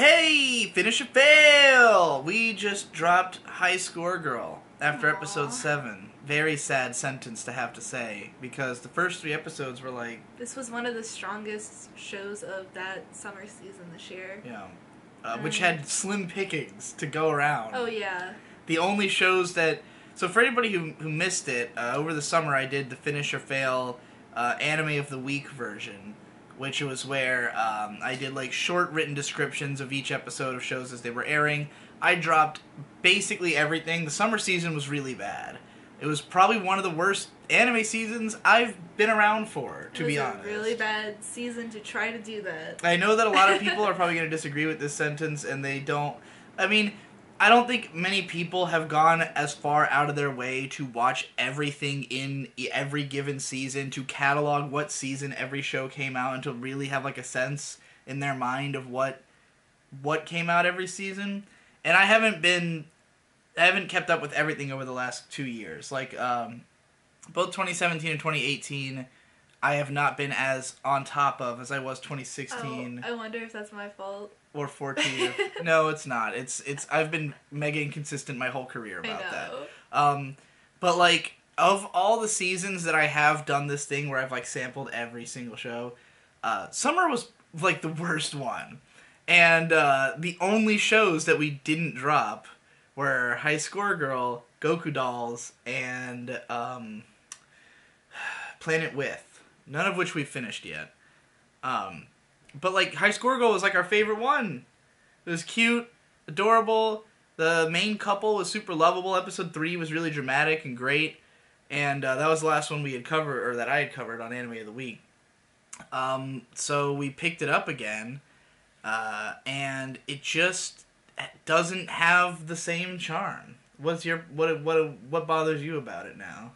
Hey, finish or fail! We just dropped High Score Girl after Aww. episode 7. Very sad sentence to have to say, because the first 3 episodes were like... This was one of the strongest shows of that summer season this year. Yeah. Which had slim pickings to go around. Oh, yeah. The only shows that... So for anybody who missed it, over the summer I did the Finish or Fail Anime of the Week version, which was where I did like short written descriptions of each episode of shows as they were airing. I dropped basically everything. The summer season was really bad. It was probably one of the worst anime seasons I've been around for, to be honest. It was a really bad season to try to do that. I know that a lot of people are probably going to disagree with this sentence, and they don't... I mean, I don't think many people have gone as far out of their way to watch everything in every given season, to catalog what season every show came out, and to really have like a sense in their mind of what came out every season. And I haven't kept up with everything over the last 2 years. Like, both 2017 and 2018, I have not been as on top of as I was 2016. Oh, I wonder if that's my fault. Or 14. No, it's not. It's. I've been mega inconsistent my whole career about that. But like, of all the seasons that I have done this thing where I've like sampled every single show, summer was like the worst one. And the only shows that we didn't drop were High Score Girl, Goku Dolls, and Planet With. None of which we've finished yet. But, like, High Score Girl was, like, our favorite one. It was cute, adorable, the main couple was super lovable, episode 3 was really dramatic and great, and that was the last one we had covered, or that I had covered on Anime of the Week. So we picked it up again, and it just doesn't have the same charm. What bothers you about it now?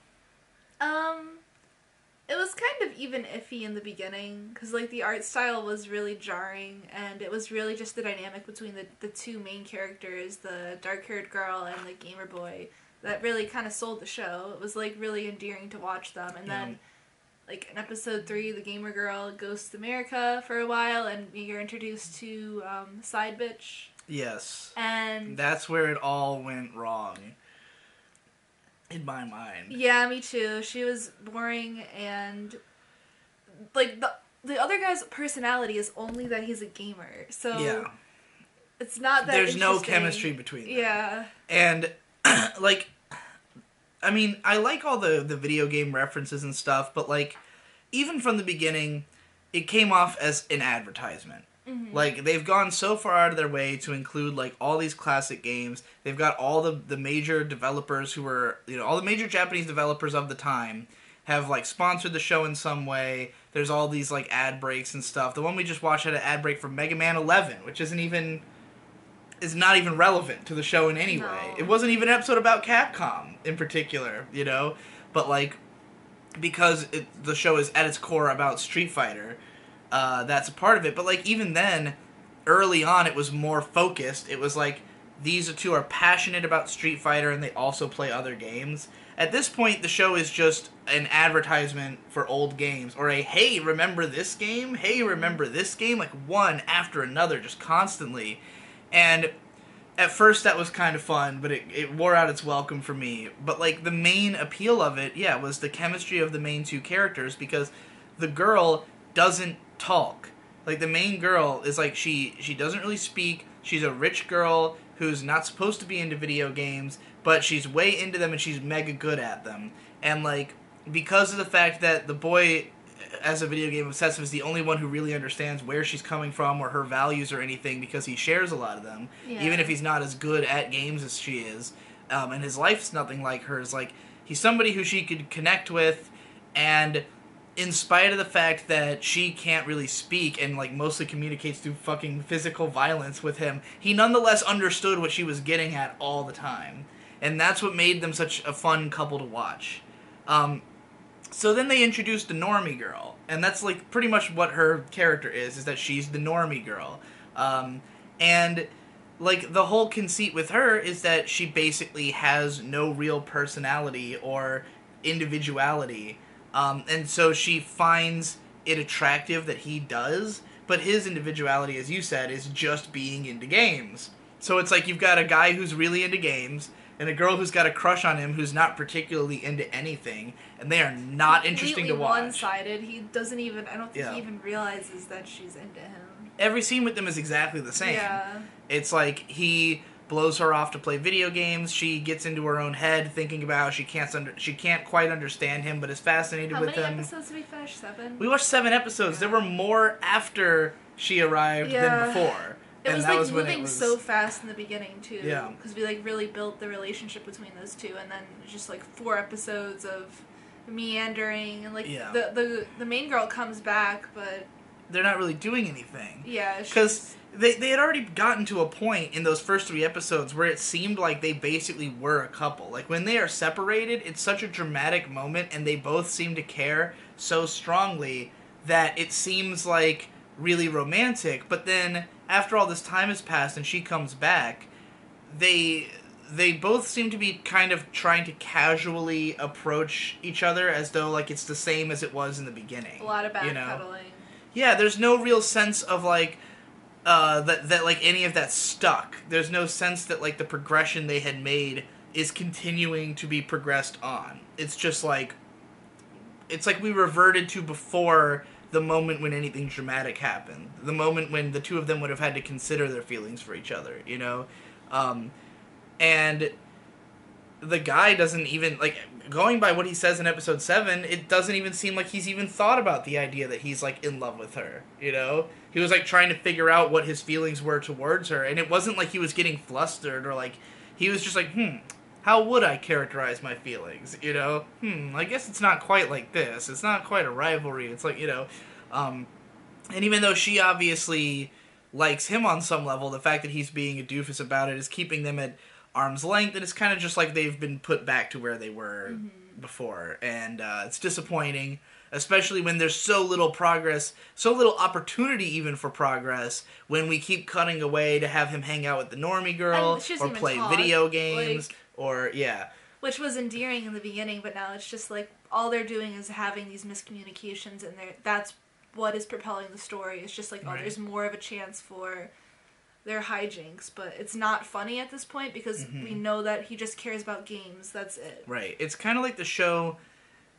It was kind of even iffy in the beginning, because, like, the art style was really jarring, and it was really just the dynamic between the two main characters, the dark-haired girl and the gamer boy, that really kind of sold the show. It was, like, really endearing to watch them, and then, like, in episode 3, the gamer girl goes to America for a while, and you're introduced to Side Bitch. Yes. And that's where it all went wrong. In my mind. Yeah, me too. She was boring, and like the other guy's personality is only that he's a gamer. So yeah. It's not that there's no chemistry between them. Yeah. And like, I mean, I like all the video game references and stuff, but like, even from the beginning, it came off as an advertisement. Mm-hmm. Like, they've gone so far out of their way to include, like, all these classic games. They've got all the major developers who were, you know, all the major Japanese developers of the time have, like, sponsored the show in some way. There's all these, like, ad breaks and stuff. The one we just watched had an ad break from Mega Man 11, which is not even relevant to the show in any way. It wasn't even an episode about Capcom in particular, you know? But, like, because the show is at its core about Street Fighter, that's a part of it. But, like, even then, early on, it was more focused. It was like, these two are passionate about Street Fighter, and they also play other games. At this point, the show is just an advertisement for old games. Or a, hey, remember this game? Hey, remember this game? Like, one after another, just constantly. And at first, that was kind of fun, but it wore out its welcome for me. But, like, the main appeal of it, yeah, was the chemistry of the main two characters, because the girl doesn't talk. Like, the main girl is like, she doesn't really speak. She's a rich girl who's not supposed to be into video games, but she's way into them and she's mega good at them. And, like, because of the fact that the boy, as a video game obsessive, is the only one who really understands where she's coming from or her values or anything, because he shares a lot of them, even if he's not as good at games as she is, and his life's nothing like hers. Like, he's somebody who she could connect with, and in spite of the fact that she can't really speak and, like, mostly communicates through fucking physical violence with him, he nonetheless understood what she was getting at all the time. And that's what made them such a fun couple to watch. So then they introduced the normie girl, and that's, like, pretty much what her character is that she's the normie girl. And, like, the whole conceit with her is that she basically has no real personality or individuality. And so she finds it attractive that he does, but his individuality, as you said, is just being into games. So it's like you've got a guy who's really into games and a girl who's got a crush on him who's not particularly into anything, and they are not interesting to watch. One-sided. He doesn't even, I don't think he even realizes that she's into him. Every scene with them is exactly the same. Yeah. It's like he blows her off to play video games. She gets into her own head thinking about how she can't quite understand him, but is fascinated with him. How many episodes did we finish? 7? We watched 7 episodes. There were more after she arrived than before. It was moving so fast in the beginning too. Yeah. Because we really built the relationship between those two, and then just 4 episodes of meandering, and the main girl comes back, but they're not really doing anything. Yeah. Because they had already gotten to a point in those first 3 episodes where it seemed like they basically were a couple. Like, when they are separated, it's such a dramatic moment, and they both seem to care so strongly that it seems like really romantic. But then, after all this time has passed and she comes back, they both seem to be kind of trying to casually approach each other as though, it's the same as it was in the beginning. A lot of backpedaling. Yeah, there's no real sense of, that any of that stuck. There's no sense that, the progression they had made is continuing to be progressed on. It's just, it's like we reverted to before the moment when anything dramatic happened. The moment when the two of them would have had to consider their feelings for each other, And the guy doesn't even, going by what he says in episode 7, it doesn't even seem like he's even thought about the idea that he's, in love with her, He was, trying to figure out what his feelings were towards her, and it wasn't like he was getting flustered or, he was just how would I characterize my feelings, I guess it's not quite like this. It's not quite a rivalry. It's and even though she obviously likes him on some level, the fact that he's being a doofus about it is keeping them at arm's length, and it's kind of just like they've been put back to where they were before, and it's disappointing, especially when there's so little progress, so little opportunity even for progress, when we keep cutting away to have him hang out with the normie girl, or play video games, which was endearing in the beginning, but now it's just all they're doing is having these miscommunications, and that's what is propelling the story. It's just there's more of a chance for their hijinks, but it's not funny at this point because we know that he just cares about games. That's it. Right. It's kind of like the show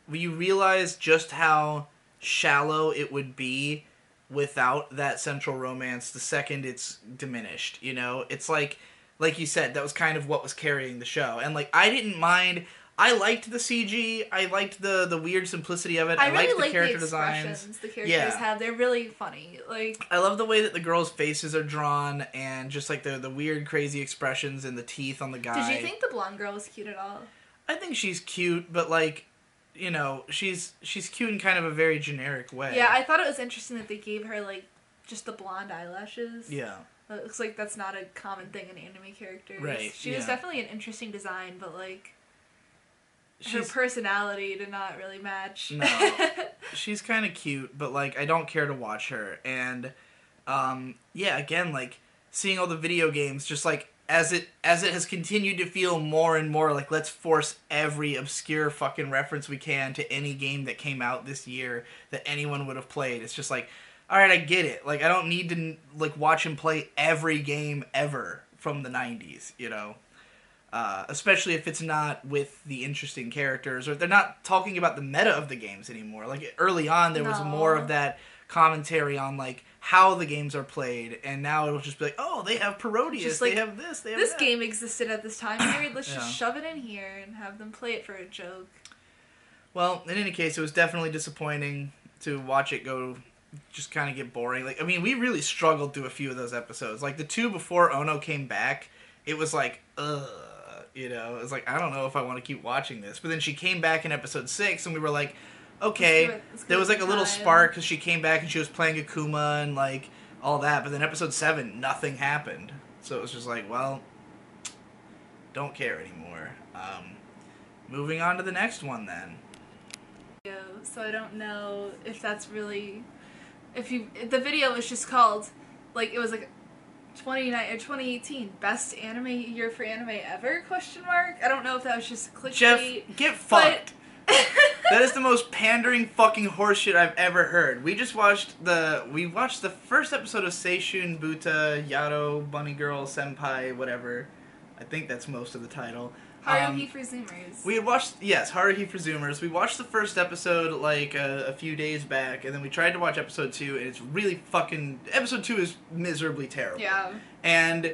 where you realize just how shallow it would be without that central romance the second it's diminished, It's like you said, that was kind of what was carrying the show. And, I didn't mind. I liked the CG. I liked the weird simplicity of it. I really liked the character the designs. The characters have. They're really funny. I love the way that the girls' faces are drawn, and just, the weird, crazy expressions and the teeth on the guy. Did you think the blonde girl was cute at all? I think she's cute, but, she's cute in kind of a very generic way. Yeah, I thought it was interesting that they gave her, just the blonde eyelashes. Yeah. It looks like that's not a common thing in anime characters. Right. She was definitely an interesting design, but her personality did not really match. No. She's kind of cute, but I don't care to watch her. And again, seeing all the video games, just as it has continued to feel more and more let's force every obscure fucking reference we can to any game that came out this year that anyone would have played. It's just alright, I get it. I don't need to, watch him play every game ever from the 90s, especially if it's not with the interesting characters, or they're not talking about the meta of the games anymore. Early on, there was more of that commentary on, how the games are played, and now it'll just be oh, they have Parodius, they have this, they have this that. Game existed at this time period, let's just shove it in here and have them play it for a joke. Well, in any case, it was definitely disappointing to watch it go... just kind of get boring. We really struggled through a few of those episodes. The 2 before Ono came back, it was ugh, it was I don't know if I want to keep watching this. But then she came back in episode 6, and we were okay. Let's there was a little spark because she came back and she was playing Akuma and all that. But then episode 7, nothing happened. So it was just well, don't care anymore. Moving on to the next one then. So I don't know if that's really... the video was just called, it was 2018 best anime year for anime ever ? I don't know if that was just clickbait. Jeff, get fucked. That is the most pandering fucking horseshit I've ever heard. We watched the first episode of Seishun Buta Yaro Bunny Girl Senpai whatever. I think that's most of the title. Haruhi for Zoomers. We had watched Haruhi for Zoomers. We watched the first episode like a few days back, and then we tried to watch episode 2, and it's really fucking episode 2 is miserably terrible. Yeah. And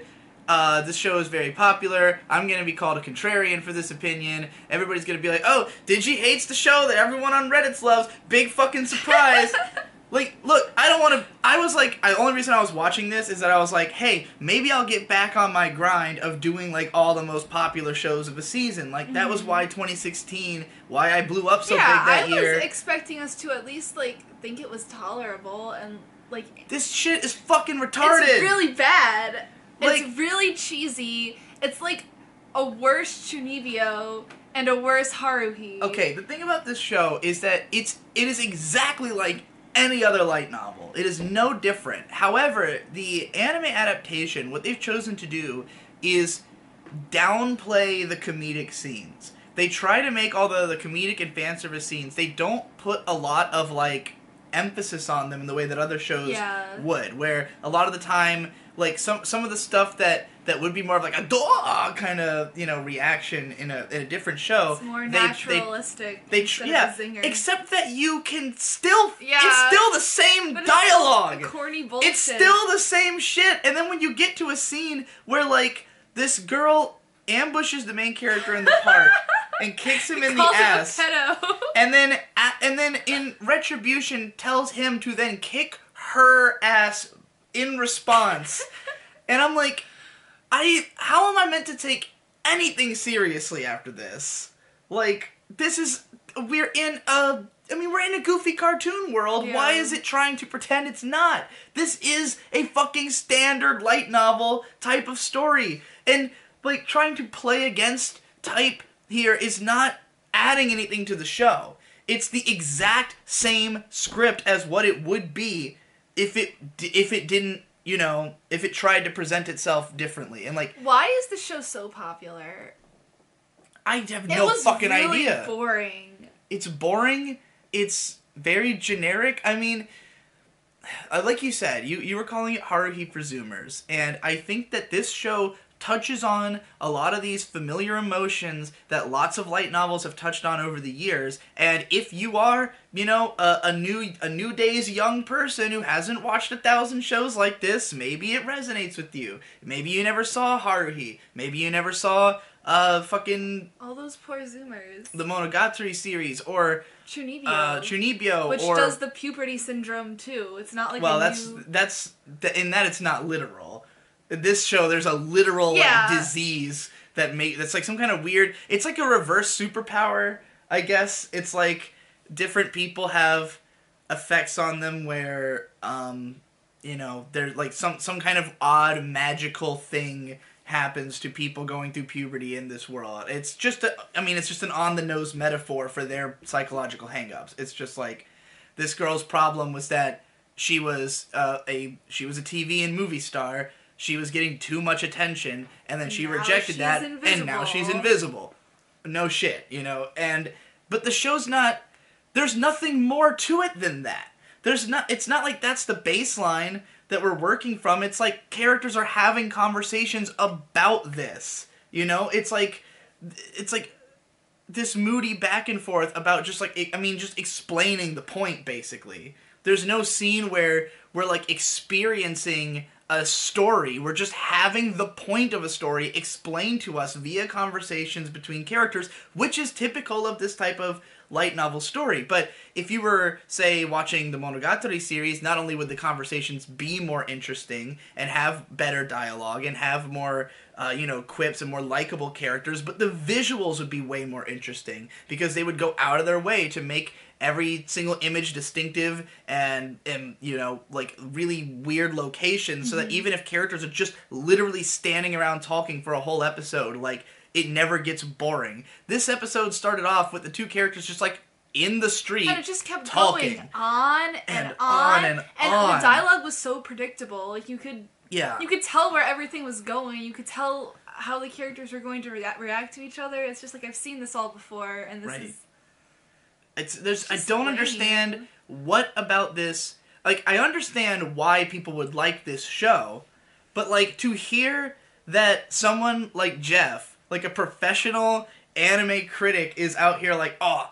this show is very popular. I'm going to be called a contrarian for this opinion. Everybody's going to be like, oh, Digi hates the show that everyone on Reddit loves. Big fucking surprise. Like, look, I don't want to... the only reason I was watching this is that I was like, hey, maybe I'll get back on my grind of doing, like, all the most popular shows of a season. Like, that was why 2016, why I blew up so big that year. I was expecting us to at least, like, think it was tolerable and, like... This shit is fucking retarded. It's really bad. Like, it's really cheesy. It's like a worse Chunibyo and a worse Haruhi. Okay, the thing about this show is that it is exactly like any other light novel. It is no different. However, the anime adaptation, what they've chosen to do is downplay the comedic scenes. They try to make all the comedic and fan service scenes, they don't put a lot of, like, emphasis on them in the way that other shows would, where a lot of the time, like, some of the stuff that would be more of like a dog kind of, you know, reaction in a different show. It's more naturalistic. Zinger. Except that you can still, it's still the same dialogue. It's corny bullshit. It's still the same shit. And then when you get to a scene where, like, this girl ambushes the main character in the park and kicks him in the ass, and then in retribution tells him to then kick her ass in response. And I'm like, how am I meant to take anything seriously after this? Like, we're in a goofy cartoon world. Yeah. Why is it trying to pretend it's not? This is a fucking standard light novel type of story. And, like, trying to play against type here is not adding anything to the show. It's the exact same script as what it would be if it didn't, you know, if it tried to present itself differently. And, like, why is the show so popular? I have no fucking idea. It's boring. It's boring. It's very generic. I mean, like you said, you were calling it Haruhi for Zoomers, and I think that this show touches on a lot of these familiar emotions that lots of light novels have touched on over the years. And if you are, you know, a new day's young person who hasn't watched 1,000 shows like this, maybe it resonates with you. Maybe you never saw Haruhi. Maybe you never saw fucking all those poor Zoomers. The Monogatari series, or Chunibyo, which does the puberty syndrome too. It's not like it's not literal. In this show, there's a literal like, disease that's like some kind of weird. It's like a reverse superpower, I guess. It's like different people have effects on them where, you know, there's like some kind of odd magical thing happens to people going through puberty in this world. It's just it's just an on the nose metaphor for their psychological hangups. It's just like this girl's problem was that she was a TV and movie star. She was getting too much attention, and then she rejected that, and now she's invisible. No shit, you know. But the show's not. There's nothing more to it than that. It's not like that's the baseline that we're working from. It's like characters are having conversations about this. You know, it's like this moody back and forth about just explaining the point. Basically, there's no scene where we're like experiencing a story. We're just having the point of a story explained to us via conversations between characters, which is typical of this type of light novel story. But if you were, say, watching the Monogatari series, not only would the conversations be more interesting and have better dialogue and have more, quips and more likable characters, but the visuals would be way more interesting because they would go out of their way to make every single image distinctive and like really weird locations, so that even if characters are just literally standing around talking for a whole episode, like, it never gets boring. This episode started off with the two characters just like in the street, and it just kept talking, going on and on. And the dialogue was so predictable. Like, you could tell where everything was going. You could tell how the characters were going to react to each other. It's just like, I've seen this all before, and this is... I don't understand what about this. Like, I understand why people would like this show, but, like, to hear that someone like Jeff, like a professional anime critic, is out here like, oh,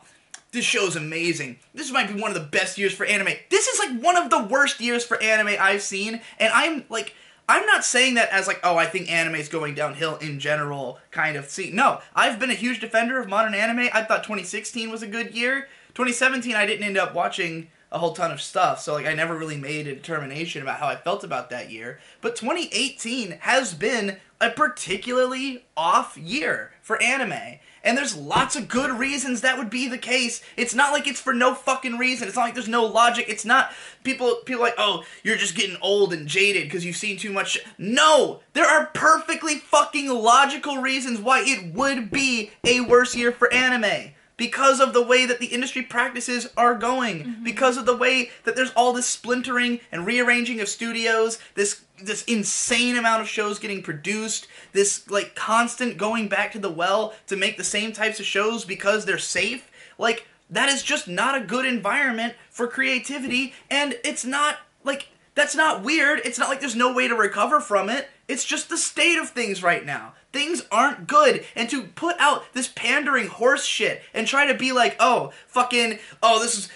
this show's amazing. This might be one of the best years for anime. This is, like, one of the worst years for anime I've seen, and I'm not saying that as, like, oh, I think anime's going downhill in general kind of scene. No, I've been a huge defender of modern anime. I thought 2016 was a good year. 2017, I didn't end up watching a whole ton of stuff, so, like, I never really made a determination about how I felt about that year. But 2018 has been a particularly off year for anime. And there's lots of good reasons that would be the case. It's not like it's for no fucking reason. It's not like there's no logic. It's not people like, oh, you're just getting old and jaded because you've seen too much. No! There are perfectly fucking logical reasons why it would be a worse year for anime. Because of the way that the industry practices are going. Mm-hmm. Because of the way that there's all this splintering and rearranging of studios, this insane amount of shows getting produced, this, like, constant going back to the well to make the same types of shows because they're safe. Like, that is just not a good environment for creativity, and it's not, like, that's not weird. It's not like there's no way to recover from it. It's just the state of things right now. Things aren't good, and to put out this pandering horse shit and try to be like, oh,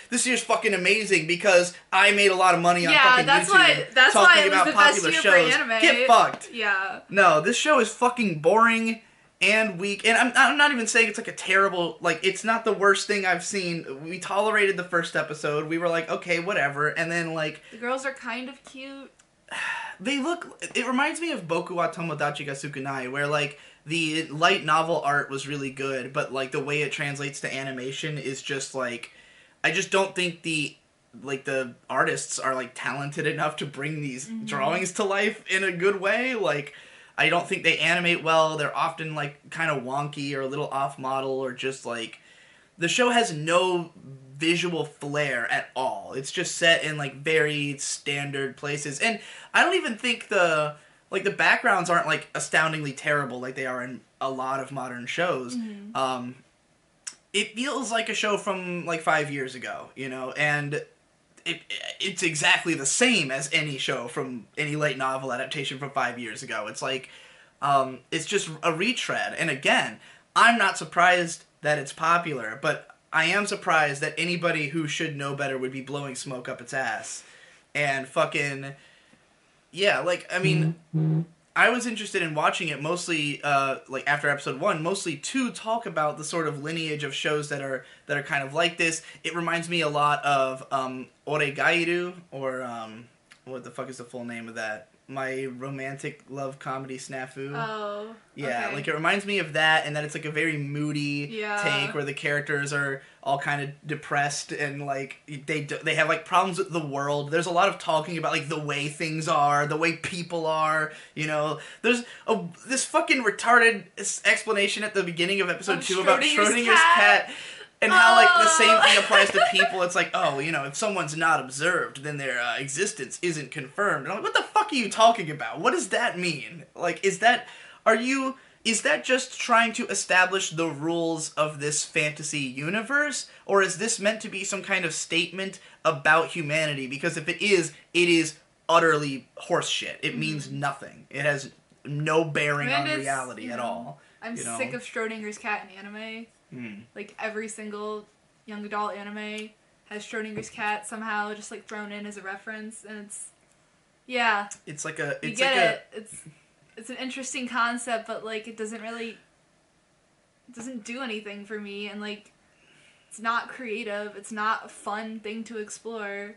this year's fucking amazing because I made a lot of money on fucking YouTube talking about popular shows. Get fucked. Yeah. No, this show is fucking boring and weak, and I'm not even saying it's like a terrible, like, it's not the worst thing I've seen. We tolerated the first episode. We were like, okay, whatever, and then, like, the girls are kind of cute. It reminds me of Boku wa Tomodachi ga Sukunai, where, like, the light novel art was really good, but, like, the way it translates to animation is just, like, I just don't think the artists are, like, talented enough to bring these drawings to life in a good way. Like, I don't think they animate well. They're often, like, kind of wonky or a little off model, or just, like, the show has no visual flair at all. It's just set in, like, very standard places. And I don't even think the backgrounds aren't, like, astoundingly terrible like they are in a lot of modern shows. Mm-hmm. It feels like a show from, like, 5 years ago, you know, and it's exactly the same as any show from any light novel adaptation from 5 years ago. It's like, it's just a retread. And again, I'm not surprised that it's popular, but I am surprised that anybody who should know better would be blowing smoke up its ass. And fucking, yeah, like, I mean, I was interested in watching it mostly, like, after episode 1, mostly to talk about the sort of lineage of shows that are kind of like this. It reminds me a lot of, Oregairu, or, what the fuck is the full name of that? My Romantic Love Comedy Snafu. Oh, yeah, okay. Like, it reminds me of that, and that it's, like, a very moody take where the characters are all kind of depressed, and, like, they have, like, problems with the world. There's a lot of talking about, like, the way things are, the way people are, you know. There's this fucking retarded explanation at the beginning of episode 2 about Schrodinger's cat. And how, like, the same thing applies to people. It's like, oh, you know, if someone's not observed, then their existence isn't confirmed. And I'm like, what the fuck are you talking about? What does that mean? Like, is that just trying to establish the rules of this fantasy universe? Or is this meant to be some kind of statement about humanity? Because if it is utterly horseshit. It means nothing. It has no bearing on reality at all. I'm sick of Schrodinger's cat in anime. Like, every single young adult anime has Schrodinger's cat somehow just, like, thrown in as a reference, and it's... Yeah. It's like a... You get it. It's an interesting concept, but, like, it doesn't really... It doesn't do anything for me, and, like, it's not creative. It's not a fun thing to explore.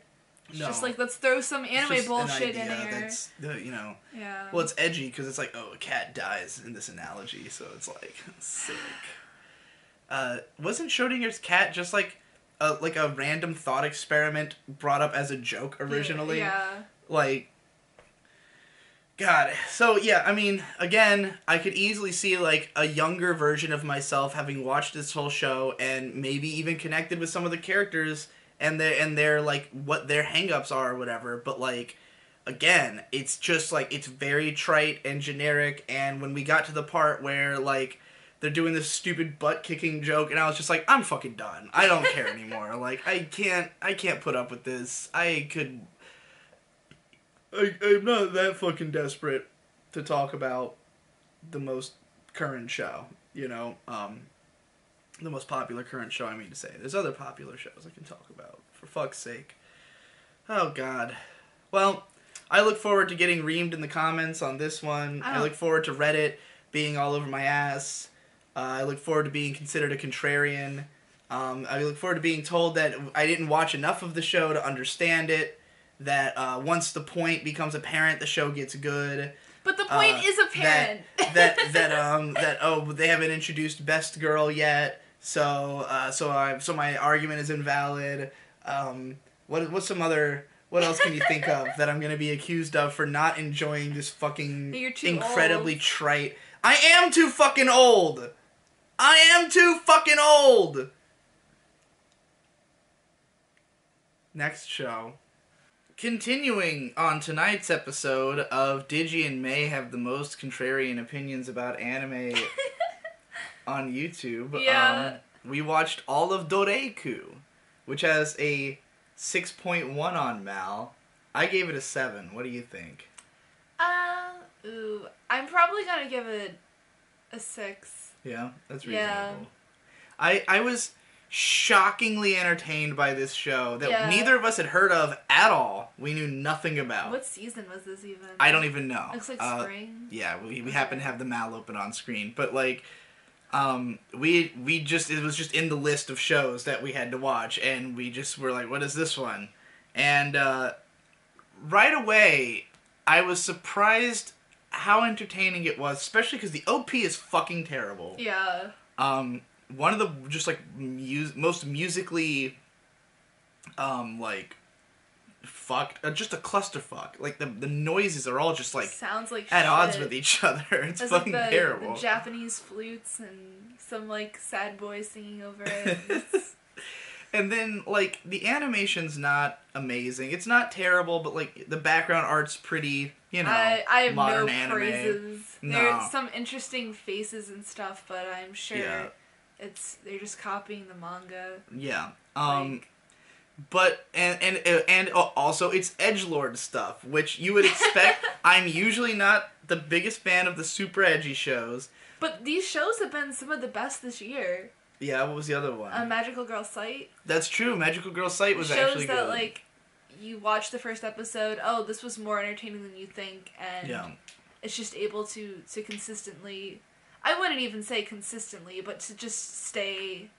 It's just like, let's throw some anime bullshit in here. That's, you know... Yeah. Well, it's edgy, because it's like, oh, a cat dies in this analogy, so it's like, sick. Wasn't Schrodinger's cat just like a random thought experiment brought up as a joke originally? Yeah. Like, God. So, yeah, I mean, again, I could easily see, like, a younger version of myself having watched this whole show and maybe even connected with some of the characters and their like, what their hang-ups are or whatever, but, like, again, it's just, like, it's very trite and generic, and when we got to the part where, like, they're doing this stupid butt kicking joke, and I was just like, I'm fucking done. I don't care anymore. Like, I can't put up with this. I'm not that fucking desperate to talk about the most current show, you know, the most popular current show, I mean to say. There's other popular shows I can talk about, for fuck's sake. Oh, God. Well, I look forward to getting reamed in the comments on this one. I look forward to Reddit being all over my ass. I look forward to being considered a contrarian. I look forward to being told that I didn't watch enough of the show to understand it. That once the point becomes apparent, the show gets good. But the point is apparent. That they haven't introduced Best Girl yet, so my argument is invalid. What else can you think of that I'm gonna be accused of for not enjoying this fucking incredibly trite? I am too fucking old. I am too fucking old. Next show. Continuing on tonight's episode of Digi and May have the most contrarian opinions about anime on YouTube. Yeah. We watched all of Dorei-ku, which has a 6.1 on Mal. I gave it a 7. What do you think? I'm probably gonna give it a 6. Yeah, that's reasonable. Yeah. I was shockingly entertained by this show that neither of us had heard of at all. We knew nothing about. What season was this even? I don't even know. Looks like spring. Yeah, we happen to have the Mal open on screen, but like, it was just in the list of shows that we had to watch, and we just were like, what is this one? And right away, I was surprised how entertaining it was, especially because the OP is fucking terrible. Yeah. One of the just like most musically, like, fucked, just a clusterfuck. Like the noises are all just like sounds like at odds with each other. It's fucking like terrible. The Japanese flutes and some like sad boy singing over it. And then like the animation's not amazing. It's not terrible, but like the background art's pretty, you know, I have modern no anime. praises. No. There's some interesting faces and stuff, but I'm sure they're just copying the manga. Yeah. But and also it's edgelord stuff, which you would expect. I'm usually not the biggest fan of the super edgy shows. But these shows have been some of the best this year. Yeah, what was the other one? Magical Girl Sight. That's true. Magical Girl Sight was actually good. Shows that like you watch the first episode, oh, this was more entertaining than you think, and it's just able to consistently. I wouldn't even say consistently, but to just stay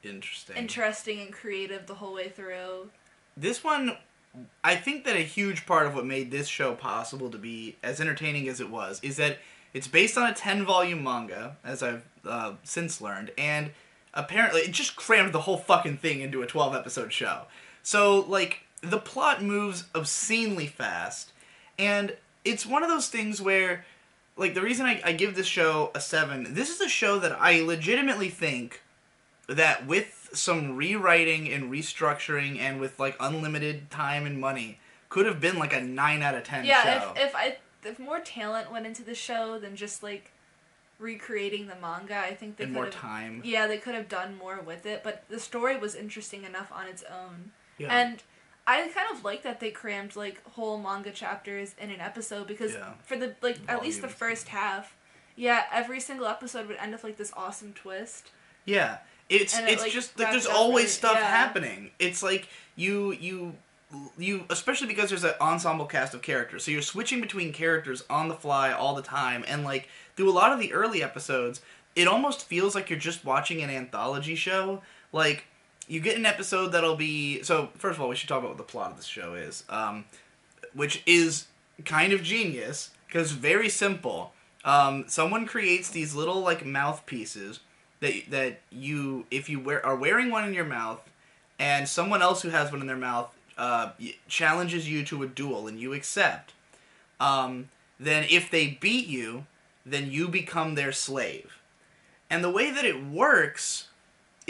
interesting and creative the whole way through. This one, I think that a huge part of what made this show possible to be as entertaining as it was is that it's based on a 10-volume manga, as I've since learned, and apparently it just crammed the whole fucking thing into a 12-episode show. So, like, the plot moves obscenely fast, and it's one of those things where, like, the reason I give this show a 7, this is a show that I legitimately think that with some rewriting and restructuring and with, like, unlimited time and money, could have been, like, a 9 out of 10 show. Yeah, if more talent went into the show than just, like, recreating the manga, I think they could have... more time. Yeah, they could have done more with it, but the story was interesting enough on its own. Yeah. And I kind of like that they crammed, like, whole manga chapters in an episode, because for the, like, at least the first half, every single episode would end with, like, this awesome twist. Yeah. It's like, just, like, there's always stuff happening. It's like, you especially because there's an ensemble cast of characters, so you're switching between characters on the fly all the time, and, like, through a lot of the early episodes, it almost feels like you're just watching an anthology show. Like, you get an episode that'll be... So, first of all, we should talk about what the plot of this show is, which is kind of genius, because very simple. Someone creates these little, like, mouthpieces that you, if you are wearing one in your mouth, and someone else who has one in their mouth challenges you to a duel, and you accept, then if they beat you, then you become their slave. And the way that it works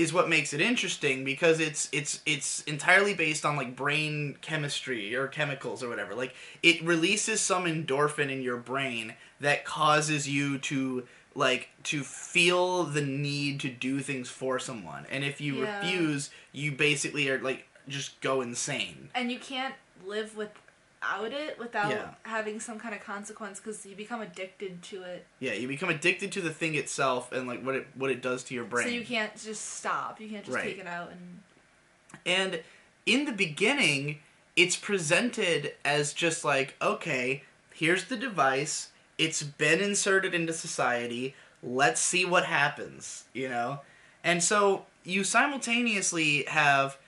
is what makes it interesting, because it's entirely based on like brain chemistry or chemicals or whatever. Like, it releases some endorphin in your brain that causes you to feel the need to do things for someone, and if you refuse, you basically are like just go insane. And you can't live without it without having some kind of consequence, because you become addicted to it. Yeah, you become addicted to the thing itself and like what it does to your brain. So you can't just stop. You can't just take it out And in the beginning, it's presented as just like, okay, here's the device. It's been inserted into society. Let's see what happens, you know? And so you simultaneously have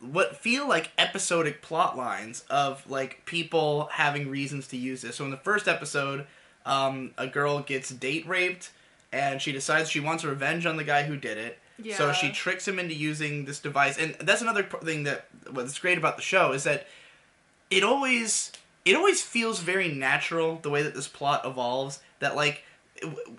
what feel like episodic plot lines of like people having reasons to use this. So in the first episode, a girl gets date raped, and she decides she wants revenge on the guy who did it. Yeah. So she tricks him into using this device. And that's another thing what's great about the show is that it always feels very natural, the way that this plot evolves, that like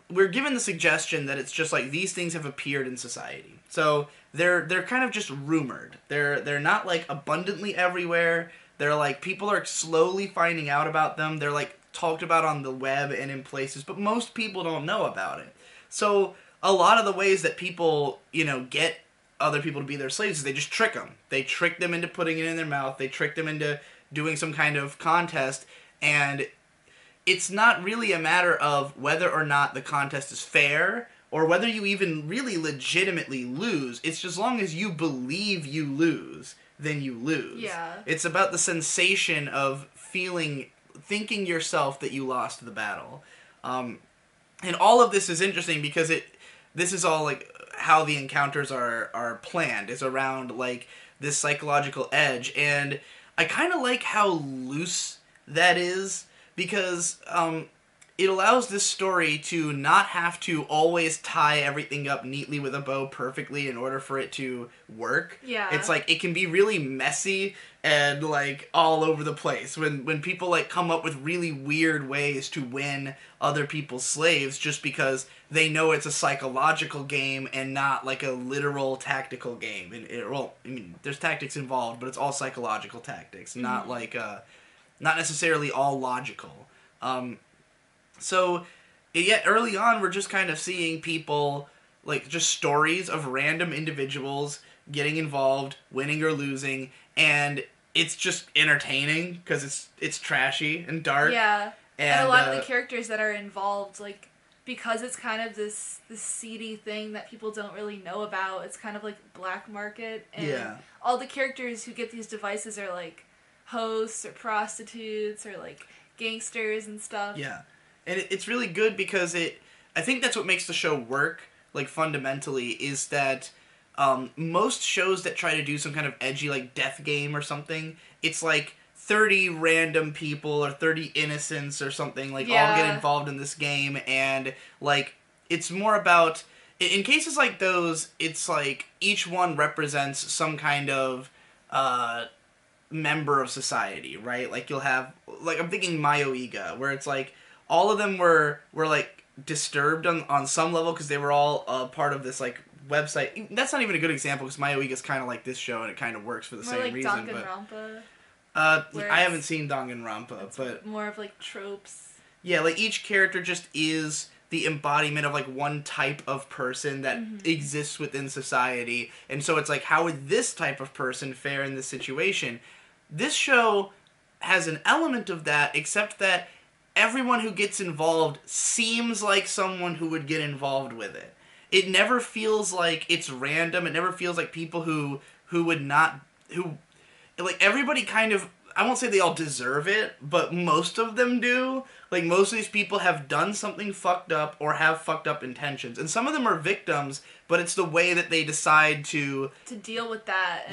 we're given the suggestion that it's just like these things have appeared in society. So they're kind of just rumored. They're not like abundantly everywhere. They're like people are slowly finding out about them. They're like talked about on the web and in places, but most people don't know about it. So a lot of the ways that people, you know, get other people to be their slaves is they just trick them. They trick them into putting it in their mouth. They trick them into doing some kind of contest, and it's not really a matter of whether or not the contest is fair or whether you even really legitimately lose. It's just as long as you believe you lose, then you lose. Yeah. It's about the sensation of thinking yourself that you lost the battle. And all of this is interesting because this is all like how the encounters are planned. It's around like this psychological edge, and I kind of like how loose that is, because it allows this story to not have to always tie everything up neatly with a bow perfectly in order for it to work. Yeah. It's like it can be really messy and like all over the place when people like come up with really weird ways to win other people's slaves just because they know it's a psychological game and not like a literal tactical game. And there's tactics involved, but it's all psychological tactics, not like not necessarily all logical. So, yet early on, we're just kind of seeing people, like, just stories of random individuals getting involved, winning or losing, and it's just entertaining, because it's trashy and dark. Yeah, and a lot of the characters that are involved, like, because it's kind of this seedy thing that people don't really know about, it's kind of like black market, and all the characters who get these devices are, like, hosts or prostitutes or, like, gangsters and stuff. Yeah. And it's really good because I think that's what makes the show work, like, fundamentally, is that most shows that try to do some kind of edgy, like, death game or something, it's like 30 random people or 30 innocents or something, like, all get involved in this game, and, like, it's more about, in cases like those, it's like each one represents some kind of member of society, right? Like, you'll have, like, I'm thinking Mayoiga, where it's like, all of them were like disturbed on some level because they were all part of this like website. That's not even a good example because Mayoiga's kind of like this show and it kind of works for the same reason. More like Danganronpa. I haven't seen Danganronpa, but more of like tropes. Yeah, like each character just is the embodiment of like one type of person that exists within society, and so it's like, how would this type of person fare in this situation? This show has an element of that, except that everyone who gets involved seems like someone who would get involved with it. It never feels like it's random. It never feels like people who would not... Like, everybody kind of... I won't say they all deserve it, but most of them do. Like, most of these people have done something fucked up or have fucked up intentions. And some of them are victims, but it's the way that they decide to deal with that.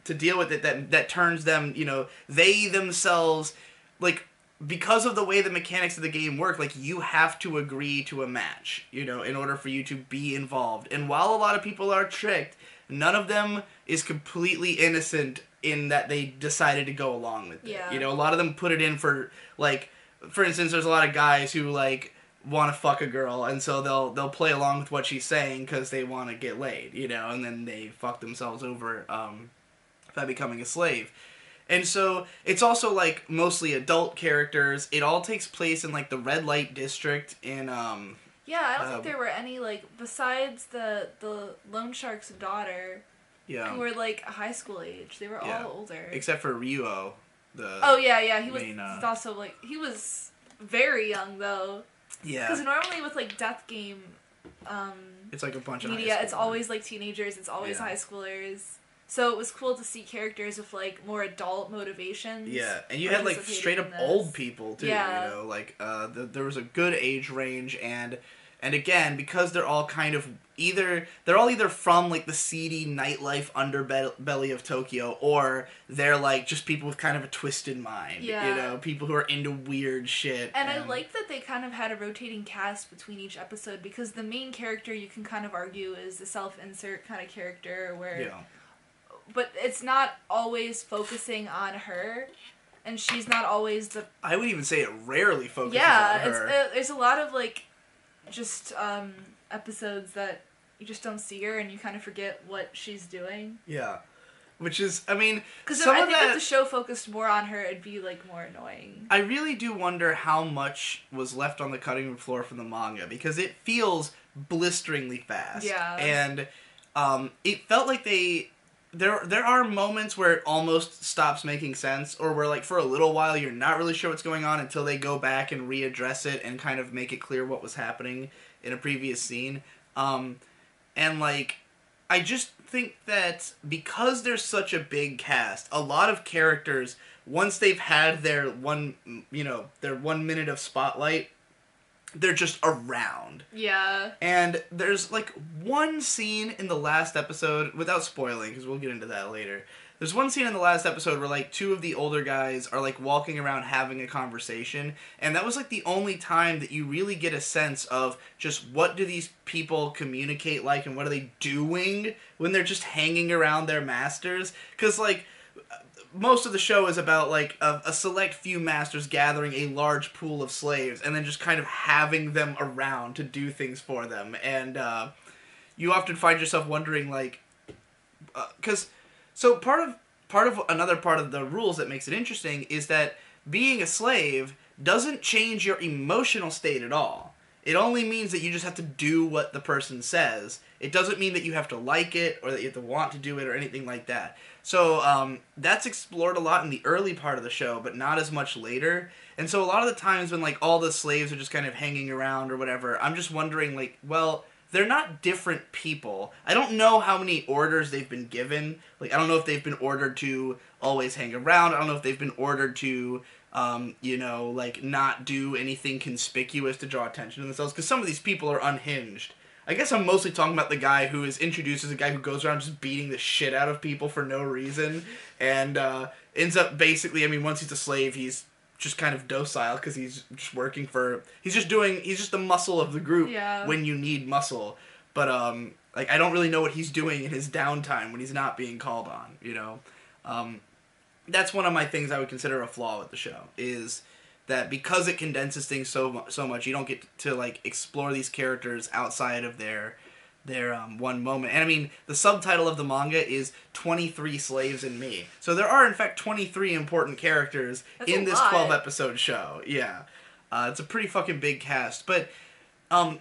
To deal with it that turns them, you know... They themselves... Like... Because of the way the mechanics of the game work, like, you have to agree to a match, you know, in order for you to be involved. And while a lot of people are tricked, none of them is completely innocent in that they decided to go along with it. Yeah. You know, a lot of them put it in for, like, for instance, there's a lot of guys who, like, want to fuck a girl, and so they'll play along with what she's saying because they want to get laid, you know, and then they fuck themselves over by becoming a slave. And so it's also like mostly adult characters. It all takes place in like the red light district in Yeah, I don't think there were any, like, besides the loan shark's daughter, who were like high school age. They were all older, except for Ryuo. He was also like, he was very young though. Yeah. Because normally with like Death Game, it's like a bunch of media. It's always like teenagers. It's always high schoolers. So it was cool to see characters with like more adult motivations. Yeah, and you had like straight up old people too. Yeah. You know, like there was a good age range, and again, because they're all kind of either from like the seedy nightlife underbelly of Tokyo, or they're like just people with kind of a twisted mind. Yeah. You know, people who are into weird shit. And I like that they kind of had a rotating cast between each episode, because the main character, you can kind of argue, is the self-insert kind of character where. Yeah. But it's not always focusing on her, and she's not always the. I would even say it rarely focuses on her. Yeah, there's a lot of like, just episodes that you just don't see her, and you kind of forget what she's doing. Yeah, which is, I mean, because I think if the show focused more on her, it'd be like more annoying. I really do wonder how much was left on the cutting room floor from the manga, because it feels blisteringly fast. Yeah, and it felt like they. There are moments where it almost stops making sense, or where, like, for a little while you're not really sure what's going on until they go back and readdress it and kind of make it clear what was happening in a previous scene. And, like, I just think that because there's such a big cast, a lot of characters, once they've had their one minute of spotlight, they're just around. Yeah. And there's, like, one scene in the last episode, without spoiling, because we'll get into that later. There's one scene in the last episode where, like, two of the older guys are, like, walking around having a conversation. And that was, like, the only time that you really get a sense of just what do these people communicate like, and what are they doing when they're just hanging around their masters. Because, like, most of the show is about, like, a select few masters gathering a large pool of slaves and then just kind of having them around to do things for them. And you often find yourself wondering, like, so part of another part of the rules that makes it interesting is that being a slave doesn't change your emotional state at all. It only means that you just have to do what the person says. It doesn't mean that you have to like it or that you have to want to do it or anything like that. So that's explored a lot in the early part of the show, but not as much later. And so a lot of the times when, like, all the slaves are just kind of hanging around or whatever, I'm just wondering, like, well, they're not different people. I don't know how many orders they've been given. Like, I don't know if they've been ordered to always hang around. I don't know if they've been ordered to, like, not do anything conspicuous to draw attention to themselves. Because some of these people are unhinged. I guess I'm mostly talking about the guy who is introduced as a guy who goes around just beating the shit out of people for no reason. And ends up basically, I mean, once he's a slave, he's just kind of docile because he's just working for... He's just the muscle of the group when you need muscle. But, like, I don't really know what he's doing in his downtime when he's not being called on, you know? That's one of my things I would consider a flaw with the show, is that because it condenses things so much, you don't get to, like, explore these characters outside of their one moment. And I mean, the subtitle of the manga is 23 Slaves and Me. So there are, in fact, 23 important characters in this 12-episode show. Yeah. It's a pretty fucking big cast. But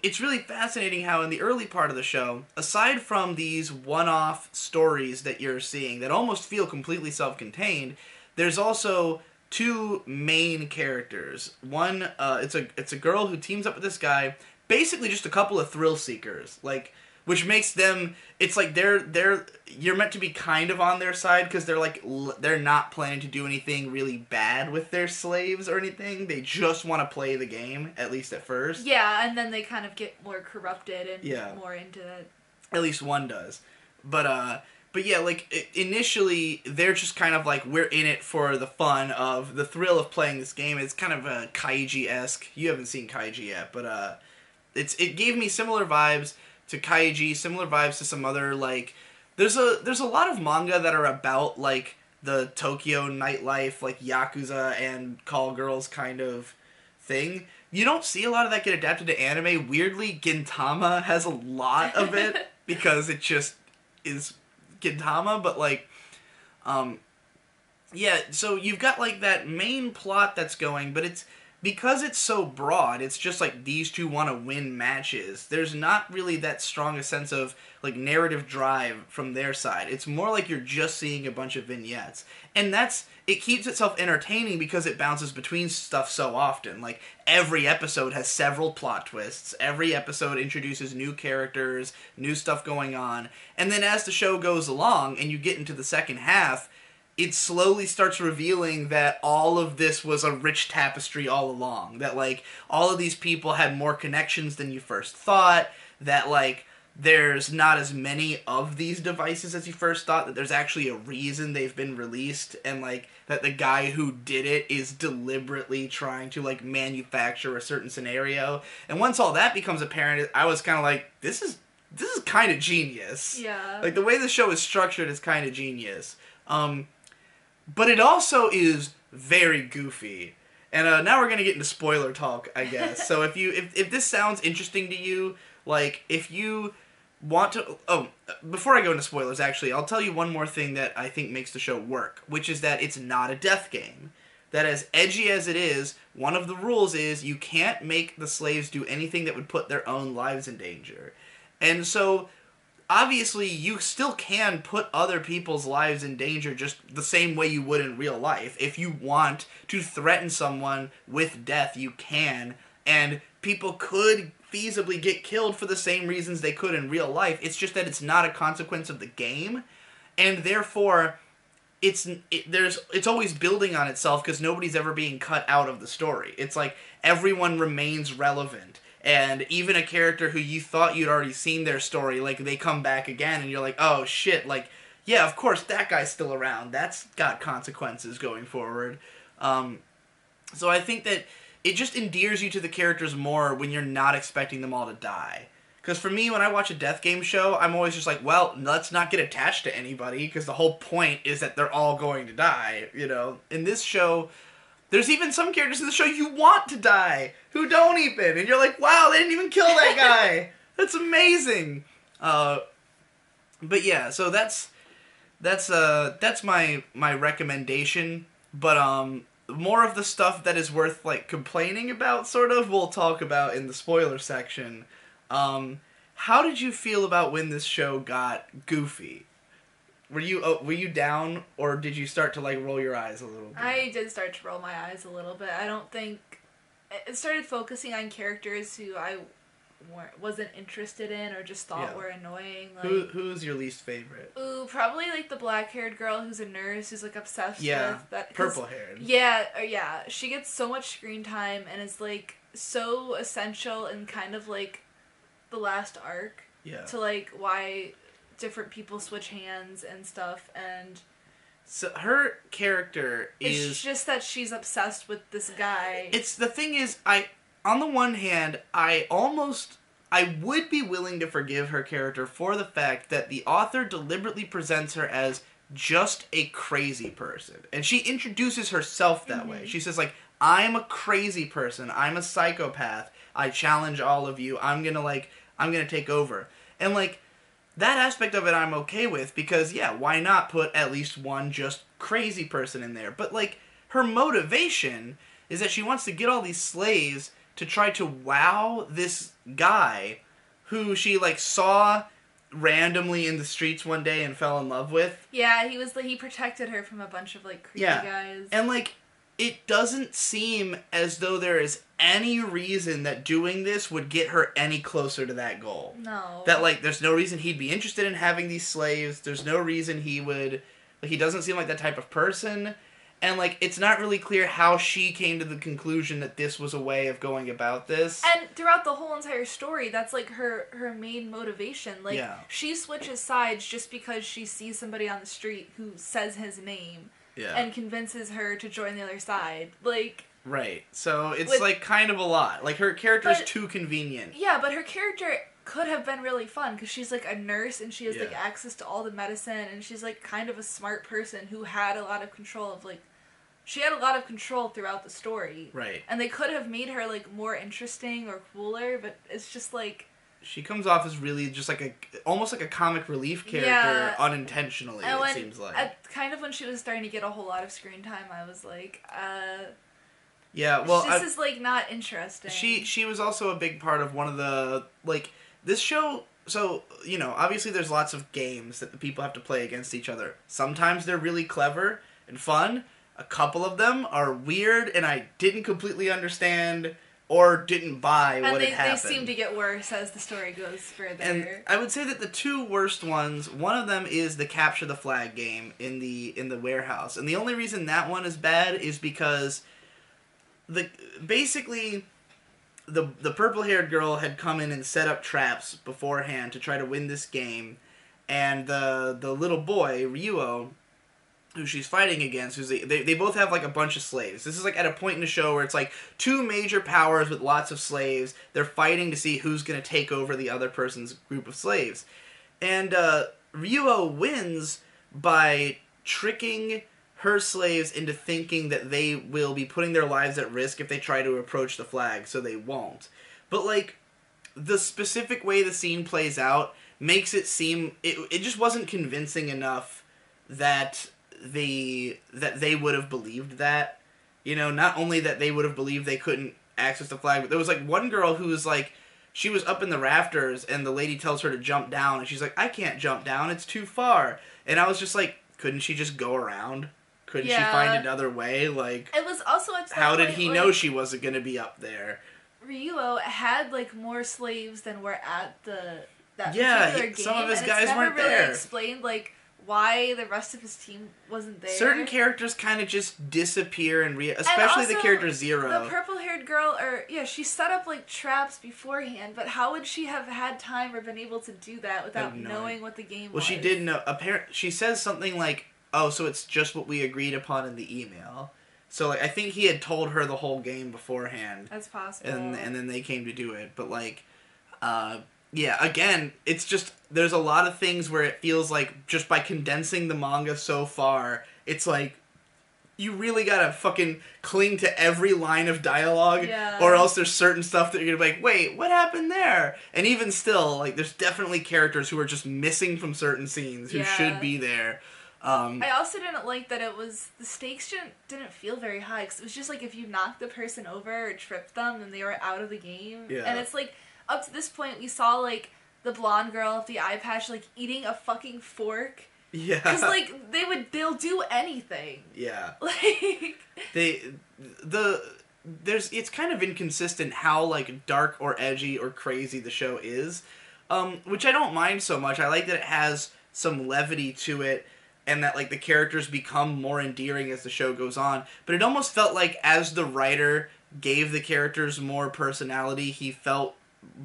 it's really fascinating how in the early part of the show, aside from these one-off stories that you're seeing that almost feel completely self-contained, there's also two main characters. One, it's a girl who teams up with this guy, basically just a couple of thrill seekers, like, which makes them, it's like you're meant to be kind of on their side because they're like, they're not planning to do anything really bad with their slaves or anything. They just want to play the game, at least at first. Yeah, and then they kind of get more corrupted and more into it. At least one does. But yeah, like, initially, they're just kind of like, we're in it for the fun of the thrill of playing this game. It's kind of a Kaiji-esque. You haven't seen Kaiji yet, but it gave me similar vibes to Kaiji, similar vibes to some other, like, there's a lot of manga that are about, like, the Tokyo nightlife, like Yakuza and call girls kind of thing. You don't see a lot of that get adapted to anime. Weirdly, Gintama has a lot of it because it just is Gintama, but like, yeah, so you've got like that main plot that's going, but it's because it's so broad, it's just like these two want to win matches. There's not really that strong a sense of like narrative drive from their side. It's more like you're just seeing a bunch of vignettes. And it keeps itself entertaining because it bounces between stuff so often. Like every episode has several plot twists. Every episode introduces new characters, new stuff going on. And then as the show goes along and you get into the second half, it slowly starts revealing that all of this was a rich tapestry all along. That, like, all of these people had more connections than you first thought. That, like, there's not as many of these devices as you first thought. That there's actually a reason they've been released. And, like, that the guy who did it is deliberately trying to, like, manufacture a certain scenario. And once all that becomes apparent, I was kind of like, this is kind of genius. Yeah. Like, the way the show is structured is kind of genius. But it also is very goofy. And now we're going to get into spoiler talk, I guess. So if this sounds interesting to you, like, if you want to... Oh, before I go into spoilers, actually, I'll tell you one more thing that I think makes the show work, which is that it's not a death game. That as edgy as it is, one of the rules is you can't make the slaves do anything that would put their own lives in danger. And so... obviously, you still can put other people's lives in danger just the same way you would in real life. If you want to threaten someone with death, you can. And people could feasibly get killed for the same reasons they could in real life. It's just that it's not a consequence of the game. And therefore, it's always building on itself because nobody's ever being cut out of the story. It's like everyone remains relevant. And even a character who you thought you'd already seen their story, like, they come back again, and you're like, oh, shit, like, yeah, of course, that guy's still around. That's got consequences going forward. So I think that it just endears you to the characters more when you're not expecting them all to die. Because for me, when I watch a death game show, I'm always just like, well, let's not get attached to anybody, because the whole point is that they're all going to die, you know? In this show... there's even some characters in the show you want to die, who don't even, and you're like, wow, they didn't even kill that guy. That's amazing. But yeah, so that's my recommendation. But more of the stuff that is worth like complaining about, sort of, we'll talk about in the spoiler section. How did you feel about when this show got goofy? Were you down, or did you start to, like, roll your eyes a little bit? I did start to roll my eyes a little bit. I don't think... it started focusing on characters who I wasn't interested in or just thought were annoying. Like, who's your least favorite? Ooh, probably, like, the black-haired girl who's a nurse who's, like, obsessed with that. Purple-haired. Yeah. She gets so much screen time and is, like, so essential in kind of, like, the last arc. Yeah. To, like, why... different people switch hands and stuff, and so her character is... it's just that she's obsessed with this guy. It's the thing is, on the one hand, I would be willing to forgive her character for the fact that the author deliberately presents her as just a crazy person, and she introduces herself that way. She says, like, I'm a crazy person, I'm a psychopath, I challenge all of you, I'm gonna take over. And, like, that aspect of it I'm okay with, because, yeah, why not put at least one just crazy person in there? But, like, her motivation is that she wants to get all these slaves to try to wow this guy who she, like, saw randomly in the streets one day and fell in love with. Yeah, he protected her from a bunch of, like, creepy guys. And, like, it doesn't seem as though there is any reason that doing this would get her any closer to that goal. No. That, like, there's no reason he'd be interested in having these slaves. There's no reason he would... like, he doesn't seem like that type of person. And, like, it's not really clear how she came to the conclusion that this was a way of going about this. And throughout the whole entire story, that's, like, her main motivation. Like, she switches sides just because she sees somebody on the street who says his name. Yeah. And convinces her to join the other side. Like... right. So, it's, like, kind of a lot. Like, her character's too convenient. Yeah, but her character could have been really fun, because she's, like, a nurse, and she has, like, access to all the medicine, and she's, like, kind of a smart person who had a lot of control of, like, she had a lot of control throughout the story. Right. And they could have made her, like, more interesting or cooler, but it's just, like... She comes off as really just like almost like a comic relief character unintentionally, it seems like. Kind of when she was starting to get a whole lot of screen time, I was like, yeah, well... This is, like, not interesting. She was also a big part of one of the, like, this show... So, you know, obviously there's lots of games that the people have to play against each other. Sometimes they're really clever and fun. A couple of them are weird and I didn't completely understand or didn't buy what had happened. They seem to get worse as the story goes further. And I would say that the two worst ones, one of them is the capture the flag game in the warehouse. And the only reason that one is bad is because basically the purple-haired girl had come in and set up traps beforehand to try to win this game, and the little boy, Ryuo, who she's fighting against, they both have, like, a bunch of slaves. This is, like, at a point in the show where it's, like, two major powers with lots of slaves. They're fighting to see who's going to take over the other person's group of slaves. And Ryuo wins by tricking her slaves into thinking that they will be putting their lives at risk if they try to approach the flag, so they won't. But, like, the specific way the scene plays out makes it seem... It just wasn't convincing enough that they would have believed that. You know, not only that they would have believed they couldn't access the flag, but there was, like, one girl who was, like... She was up in the rafters, and the lady tells her to jump down, and she's like, I can't jump down, it's too far. And I was just like, couldn't she just go around? Couldn't she find another way? Like, it was also how did he know she wasn't going to be up there? Ryuo had, like, more slaves than were at that particular game. Some of his guys weren't really there. Explained, like, why the rest of his team wasn't there. Certain characters kind of just disappear especially the character Zero. The purple-haired girl, she set up, like, traps beforehand, but how would she have had time or been able to do that without knowing what the game was? Well, she did know. She says something like, oh, so it's just what we agreed upon in the email. So, like, I think he had told her the whole game beforehand. That's possible. And then they came to do it. But, like, yeah, again, it's just, there's a lot of things where it feels like, just by condensing the manga so far, it's like, you really gotta fucking cling to every line of dialogue, or else there's certain stuff that you're gonna be like, wait, what happened there? And even still, like, there's definitely characters who are just missing from certain scenes who should be there. I also didn't like that the stakes didn't feel very high, because it was just like, if you knocked the person over or tripped them, then they were out of the game. Yeah. And it's like, up to this point, we saw, like, the blonde girl with the eye patch, like, eating a fucking fork. Yeah. Because, like, they'll do anything. Yeah. Like... It's kind of inconsistent how, like, dark or edgy or crazy the show is, which I don't mind so much. I like that it has some levity to it, and that, like, the characters become more endearing as the show goes on. But it almost felt like, as the writer gave the characters more personality, he felt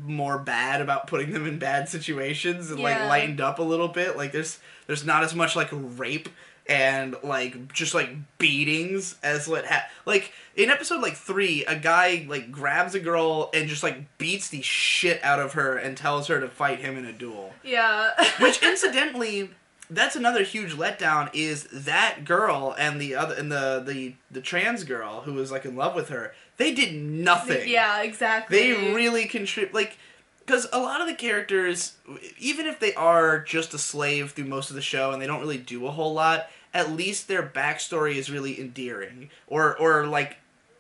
more bad about putting them in bad situations and, like, lightened up a little bit. Like, there's not as much, like, rape and, like, just, like, beatings as like, in episode, like, 3, a guy, like, grabs a girl and just, like, beats the shit out of her and tells her to fight him in a duel. Yeah. Which, incidentally, that's another huge letdown, is that girl and the trans girl who was, like, in love with her, they did nothing. Yeah, exactly. They really contribute, like, because a lot of the characters, even if they are just a slave through most of the show and they don't really do a whole lot, at least their backstory is really endearing, or like,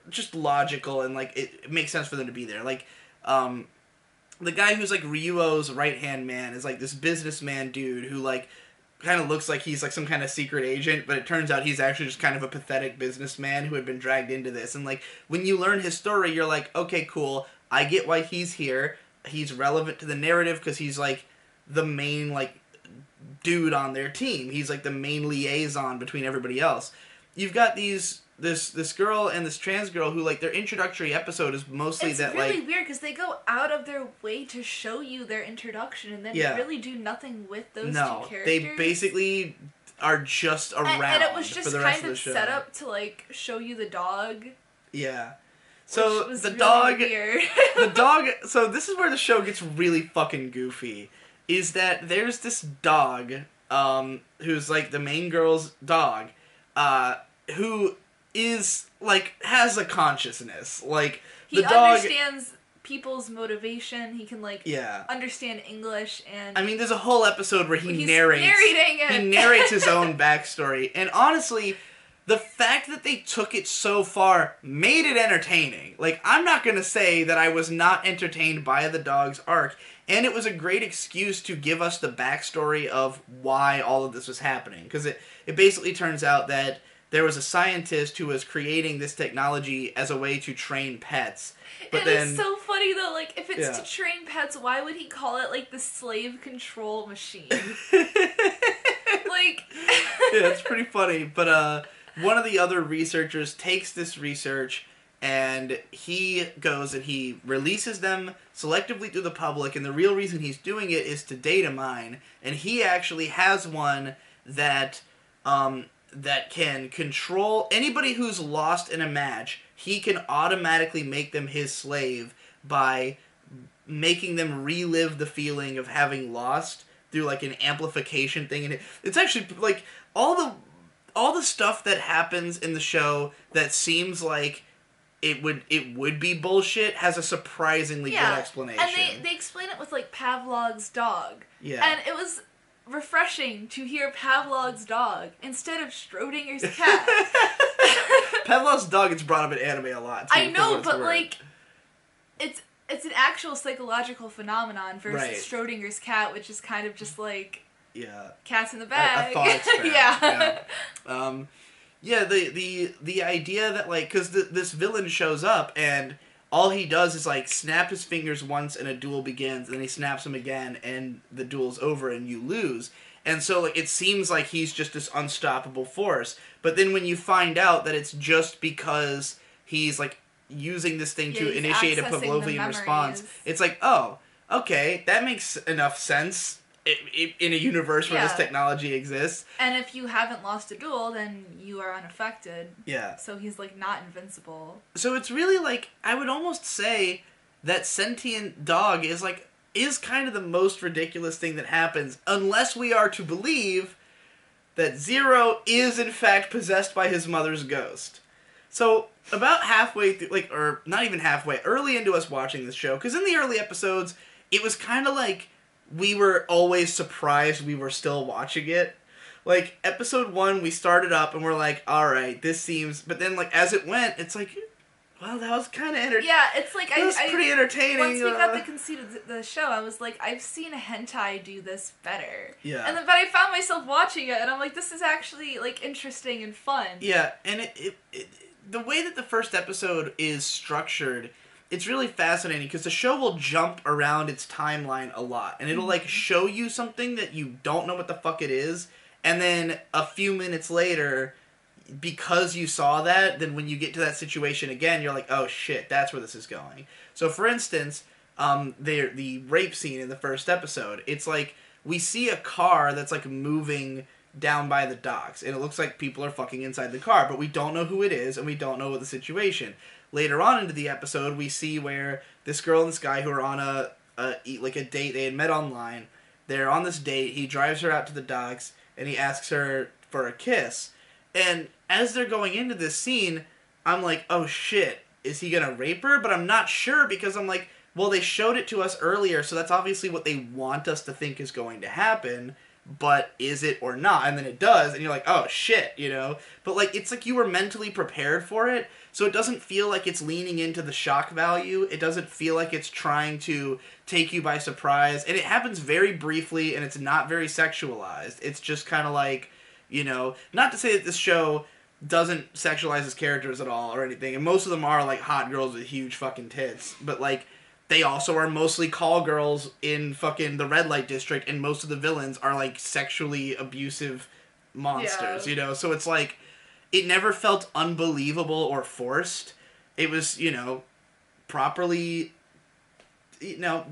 just logical, and, like, it makes sense for them to be there. Like, the guy who's, like, Ryuo's right-hand man is, like, this businessman dude who, like, kind of looks like he's, like, some kind of secret agent, but it turns out he's actually just kind of a pathetic businessman who had been dragged into this. And, like, when you learn his story, you're like, okay, cool, I get why he's here. He's relevant to the narrative because he's, like, the main, like, dude on their team. He's, like, the main liaison between everybody else. You've got this girl and this trans girl who, like, their introductory episode is mostly it's really weird because they go out of their way to show you their introduction and then really do nothing with those two characters. They basically are just around and it was just for the rest kind of of the show. Set up to, like, show you the dog. Yeah. So which was the really dog, weird. the dog. So this is where the show gets really fucking goofy. Is that there's this dog, who's, like, the main girl's dog, who is, like, has a consciousness. Like, he the dog... understands people's motivation. He can, like, understand English, and... I mean, there's a whole episode where he's narrates... narrating it. He narrates his own backstory. And honestly, the fact that they took it so far made it entertaining. Like, I'm not gonna say that I was not entertained by the dog's arc. And it was a great excuse to give us the backstory of why all of this was happening. Because it basically turns out that there was a scientist who was creating this technology as a way to train pets. But it's so funny, though. Like, if it's to train pets, why would he call it, like, the slave control machine? Like... Yeah, it's pretty funny. But one of the other researchers takes this research... And he goes and he releases them selectively to the public, and the real reason he's doing it is to data mine. And he actually has one that that can control anybody who's lost in a match. He can automatically make them his slave by making them relive the feeling of having lost through like an amplification thing. And it's actually like all the stuff that happens in the show that seems like it would be bullshit has a surprisingly good explanation. And they explain it with, like, Pavlov's dog. Yeah. And it was refreshing to hear Pavlov's dog instead of Schrodinger's cat. Pavlov's dog gets brought up in anime a lot, too. I know, but, like, it's an actual psychological phenomenon versus Schrodinger's cat, which is kind of just, like... Yeah. Cats in the bag. A thought experiment. Yeah. Yeah, the idea that, like, because this villain shows up, and all he does is, like, snap his fingers once and a duel begins, and then he snaps them again, and the duel's over, and you lose. And so, like, it seems like he's just this unstoppable force. But then when you find out that it's just because he's, like, using this thing to initiate a Pavlovian response, it's like, oh, okay, that makes enough sense. In a universe where this technology exists. And if you haven't lost a duel, then you are unaffected. Yeah. So he's, like, not invincible. So it's really, like, I would almost say that sentient dog is kind of the most ridiculous thing that happens, unless we are to believe that Zero is, in fact, possessed by his mother's ghost. So, about halfway through, like, or not even halfway, early into us watching this show, because in the early episodes, it was kind of like... we were always surprised we were still watching it. Like, episode 1, we started up and we're like, alright, this seems... But then, like, as it went, it's like, well, that was kind of entertaining. Yeah, it's like... It was pretty entertaining. Once we got the conceit of the show, I was like, I've seen a hentai do this better. Yeah. But I found myself watching it, and I'm like, this is actually, like, interesting and fun. Yeah, and the way that the first episode is structured... it's really fascinating because the show will jump around its timeline a lot. And it'll, like, show you something that you don't know what the fuck it is. And then a few minutes later, because you saw that, then when you get to that situation again, you're like, oh shit, that's where this is going. So, for instance, the rape scene in the first episode, it's like, we see a car that's, like, moving down by the docks. And it looks like people are fucking inside the car. But we don't know who it is, and we don't know the situation. Later on into the episode, we see where this girl and this guy who are on a date, they had met online. They're on this date. He drives her out to the docks, and he asks her for a kiss. And as they're going into this scene, I'm like, oh shit, is he gonna rape her? But I'm not sure because I'm like, well, they showed it to us earlier, so that's obviously what they want us to think is going to happen. But is it or not? And then it does, and you're like, oh shit, you know? But, like, it's like you were mentally prepared for it, so it doesn't feel like it's leaning into the shock value. It doesn't feel like it's trying to take you by surprise. And it happens very briefly, and it's not very sexualized. It's just kind of like, you know, not to say that this show doesn't sexualize its characters at all or anything, and most of them are, like, hot girls with huge fucking tits, but, like, they also are mostly call girls in fucking the red light district, and most of the villains are, like, sexually abusive monsters, you know? So it's like, it never felt unbelievable or forced. It was, you know, properly, you know,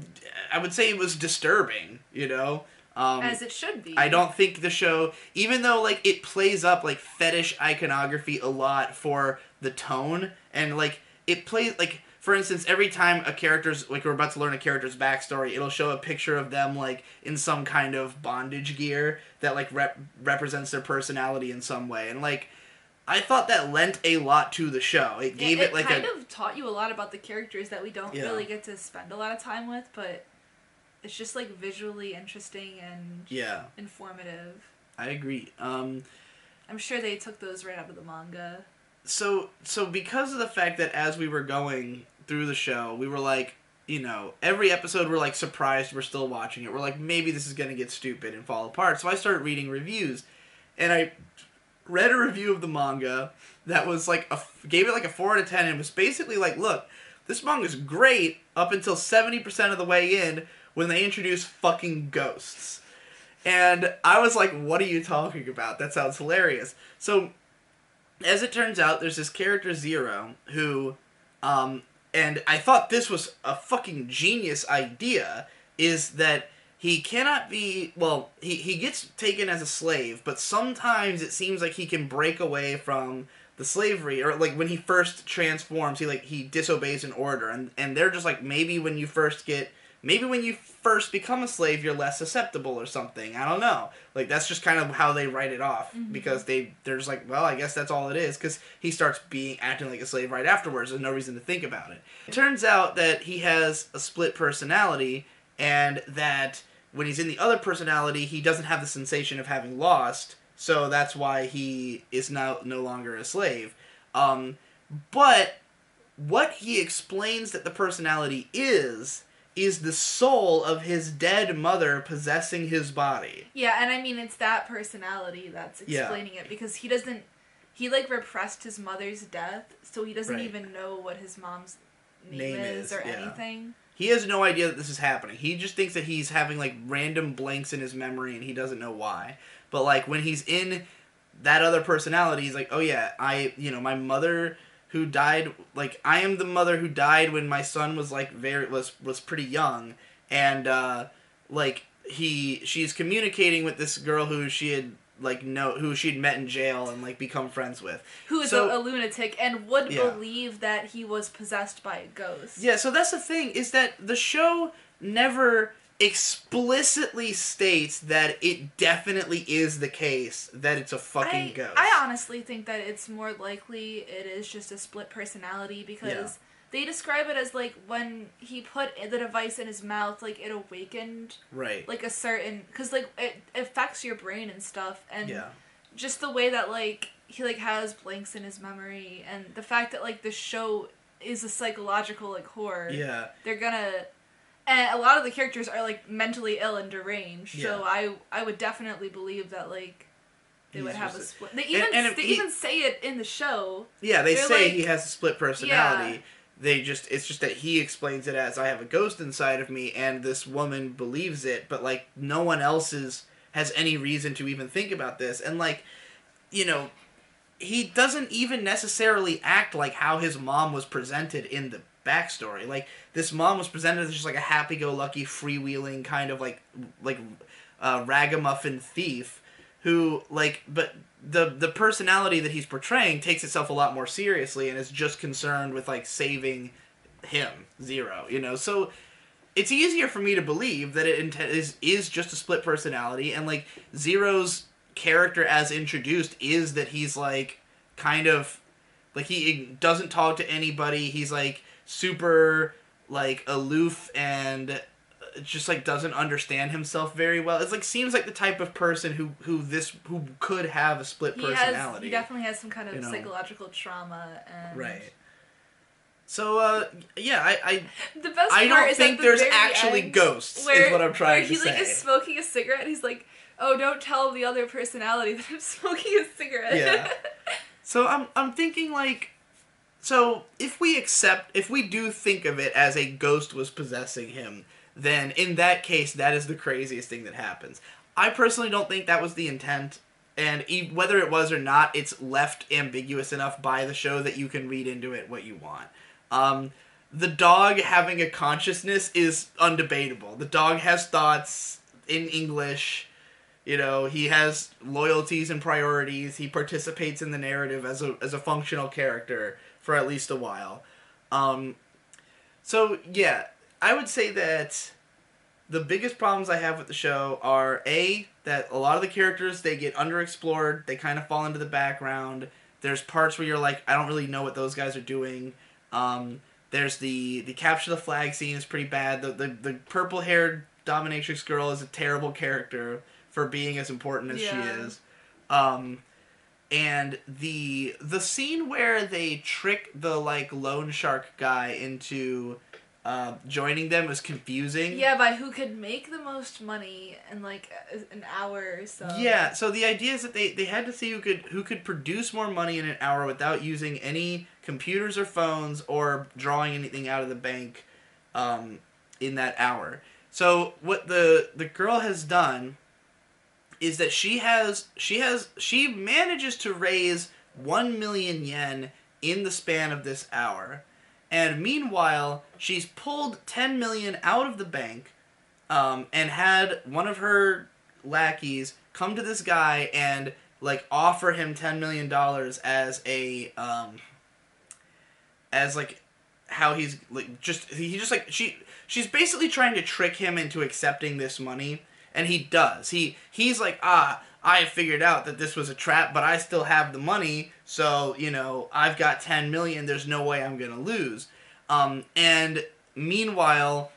I would say it was disturbing, you know? As it should be. I don't think the show, even though, like, it plays up, like, fetish iconography a lot for the tone, and, like, it plays, like... For instance, every time a character's, like, we're about to learn a character's backstory, it'll show a picture of them, like, in some kind of bondage gear that, like, represents their personality in some way. And, like, I thought that lent a lot to the show. It gave it like kind of taught you a lot about the characters that we don't Yeah. really get to spend a lot of time with, but it's just like visually interesting and Yeah. informative. I agree. I'm sure they took those right out of the manga. So because of the fact that as we were going through the show, we were like, you know, every episode we're like surprised we're still watching it. We're like, maybe this is going to get stupid and fall apart. So I started reading reviews, and I read a review of the manga that was like gave it like a 4 out of 10, and it was basically like, look, this manga's great up until 70% of the way in when they introduce fucking ghosts. And I was like, what are you talking about? That sounds hilarious. So as it turns out, there's this character Zero who, and I thought this was a fucking genius idea, is that he cannot be, well, he gets taken as a slave, but sometimes it seems like he can break away from the slavery, or like when he first transforms, he disobeys an order, and they're just like, maybe when you first become a slave, you're less susceptible or something. I don't know. Like, that's just kind of how they write it off, because they're just like, well, I guess that's all it is, because he starts acting like a slave right afterwards. There's no reason to think about it. It turns out that he has a split personality, and that when he's in the other personality, he doesn't have the sensation of having lost, so that's why he is now no longer a slave. But what he explains that the personality is the soul of his dead mother possessing his body. Yeah, and I mean, it's that personality that's explaining it, because he like repressed his mother's death, so he doesn't even know what his mom's name is or anything. He has no idea that this is happening. He just thinks that he's having like random blanks in his memory, and he doesn't know why. But like when he's in that other personality, he's like, oh yeah, my mother who died, like, I am the mother who died when my son was like was pretty young, and she's communicating with this girl who she had who she'd met in jail and like become friends with, who is a lunatic and would believe that he was possessed by a ghost. Yeah, so that's the thing, is that the show never explicitly states that it definitely is the case that it's a fucking ghost. I honestly think that it's more likely it is just a split personality, because they describe it as like when he put the device in his mouth, like it awakened like a certain, because like it affects your brain and stuff, and just the way that like he like has blanks in his memory, and the fact that like the show is a psychological like horror. Yeah, they're gonna. And a lot of the characters are, like, mentally ill and deranged, so I would definitely believe that, like, they would have a split. They even say it in the show. Yeah, they say like, he has a split personality. Yeah. It's just that he explains it as, I have a ghost inside of me, and this woman believes it, but, like, no one else has any reason to even think about this. And, like, you know, he doesn't even necessarily act like how his mom was presented in the backstory. Like, this mom was presented as just like a happy-go-lucky, freewheeling kind of like ragamuffin thief who, like, but the personality that he's portraying takes itself a lot more seriously and is just concerned with like saving him, Zero, you know. So it's easier for me to believe that it is just a split personality, and like Zero's character as introduced is that he's like kind of like he doesn't talk to anybody. He's like super like aloof and just like doesn't understand himself very well. It's like seems like the type of person who could have a split personality. He definitely has some kind of psychological trauma and So I the best I part don't is think there's actually ghosts is what I'm trying to say. He like is smoking a cigarette and he's like, oh, don't tell the other personality that I'm smoking a cigarette. Yeah. So I'm thinking like, so if we do think of it as a ghost was possessing him, then in that case, that is the craziest thing that happens. I personally don't think that was the intent, and whether it was or not, it's left ambiguous enough by the show that you can read into it what you want. The dog having a consciousness is undebatable. The dog has thoughts in English. You know, he has loyalties and priorities. He participates in the narrative as a functional character for at least a while. So, yeah, I would say that the biggest problems I have with the show are, A, that a lot of the characters, they get underexplored, they kind of fall into the background, There's parts where you're like, I don't really know what those guys are doing. There's the capture the flag scene is pretty bad. The purple haired dominatrix girl is a terrible character for being as important as she is. And the scene where they trick the like loan shark guy into joining them is confusing. Yeah, by who could make the most money in like an hour or so. Yeah, so the idea is that they had to see who could produce more money in an hour without using any computers or phones or drawing anything out of the bank in that hour. So what the girl has done is that she manages to raise 1 million yen in the span of this hour. And meanwhile, she's pulled 10 million out of the bank, and had one of her lackeys come to this guy and like offer him $10 million as a as like how he's like she's basically trying to trick him into accepting this money, and he does. He's like, I figured out that this was a trap, but I still have the money, so, you know, I've got 10 million, there's no way I'm gonna lose. And meanwhile,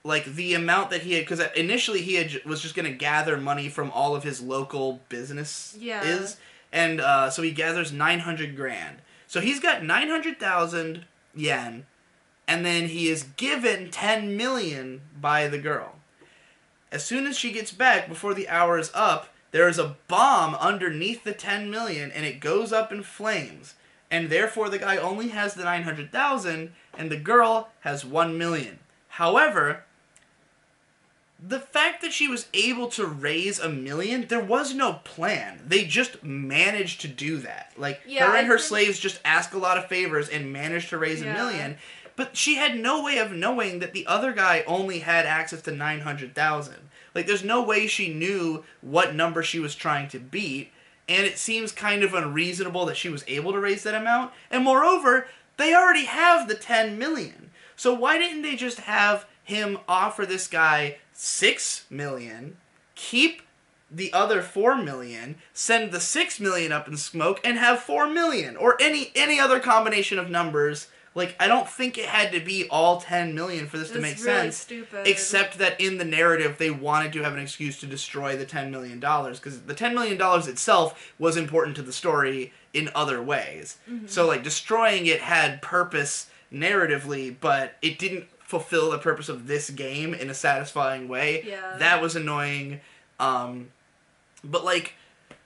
like, the amount that he had, because initially was just gonna gather money from all of his local business and so he gathers 900 grand. So he's got 900,000 yen, and then he is given 10 million by the girl. As soon as she gets back, before the hour is up, there is a bomb underneath the 10 million, and it goes up in flames. And therefore, the guy only has the 900,000, and the girl has 1 million. However, the fact that she was able to raise 1 million, there was no plan. They just managed to do that. Like, her and her slaves just ask a lot of favors and managed to raise 1 million. But she had no way of knowing that the other guy only had access to 900,000. Like, there's no way she knew what number she was trying to beat, and it seems kind of unreasonable that she was able to raise that amount. And moreover, they already have the 10 million. So why didn't they just have him offer this guy 6 million, keep the other 4 million, send the 6 million up in smoke, and have 4 million? Or any other combination of numbers. Like, I don't think it had to be all 10 million for this to make sense. Stupid. Except that in the narrative, they wanted to have an excuse to destroy the $10 million. Because the $10 million itself was important to the story in other ways. Mm-hmm. So, like, destroying it had purpose narratively, but it didn't fulfill the purpose of this game in a satisfying way. Yeah. That was annoying. But, like,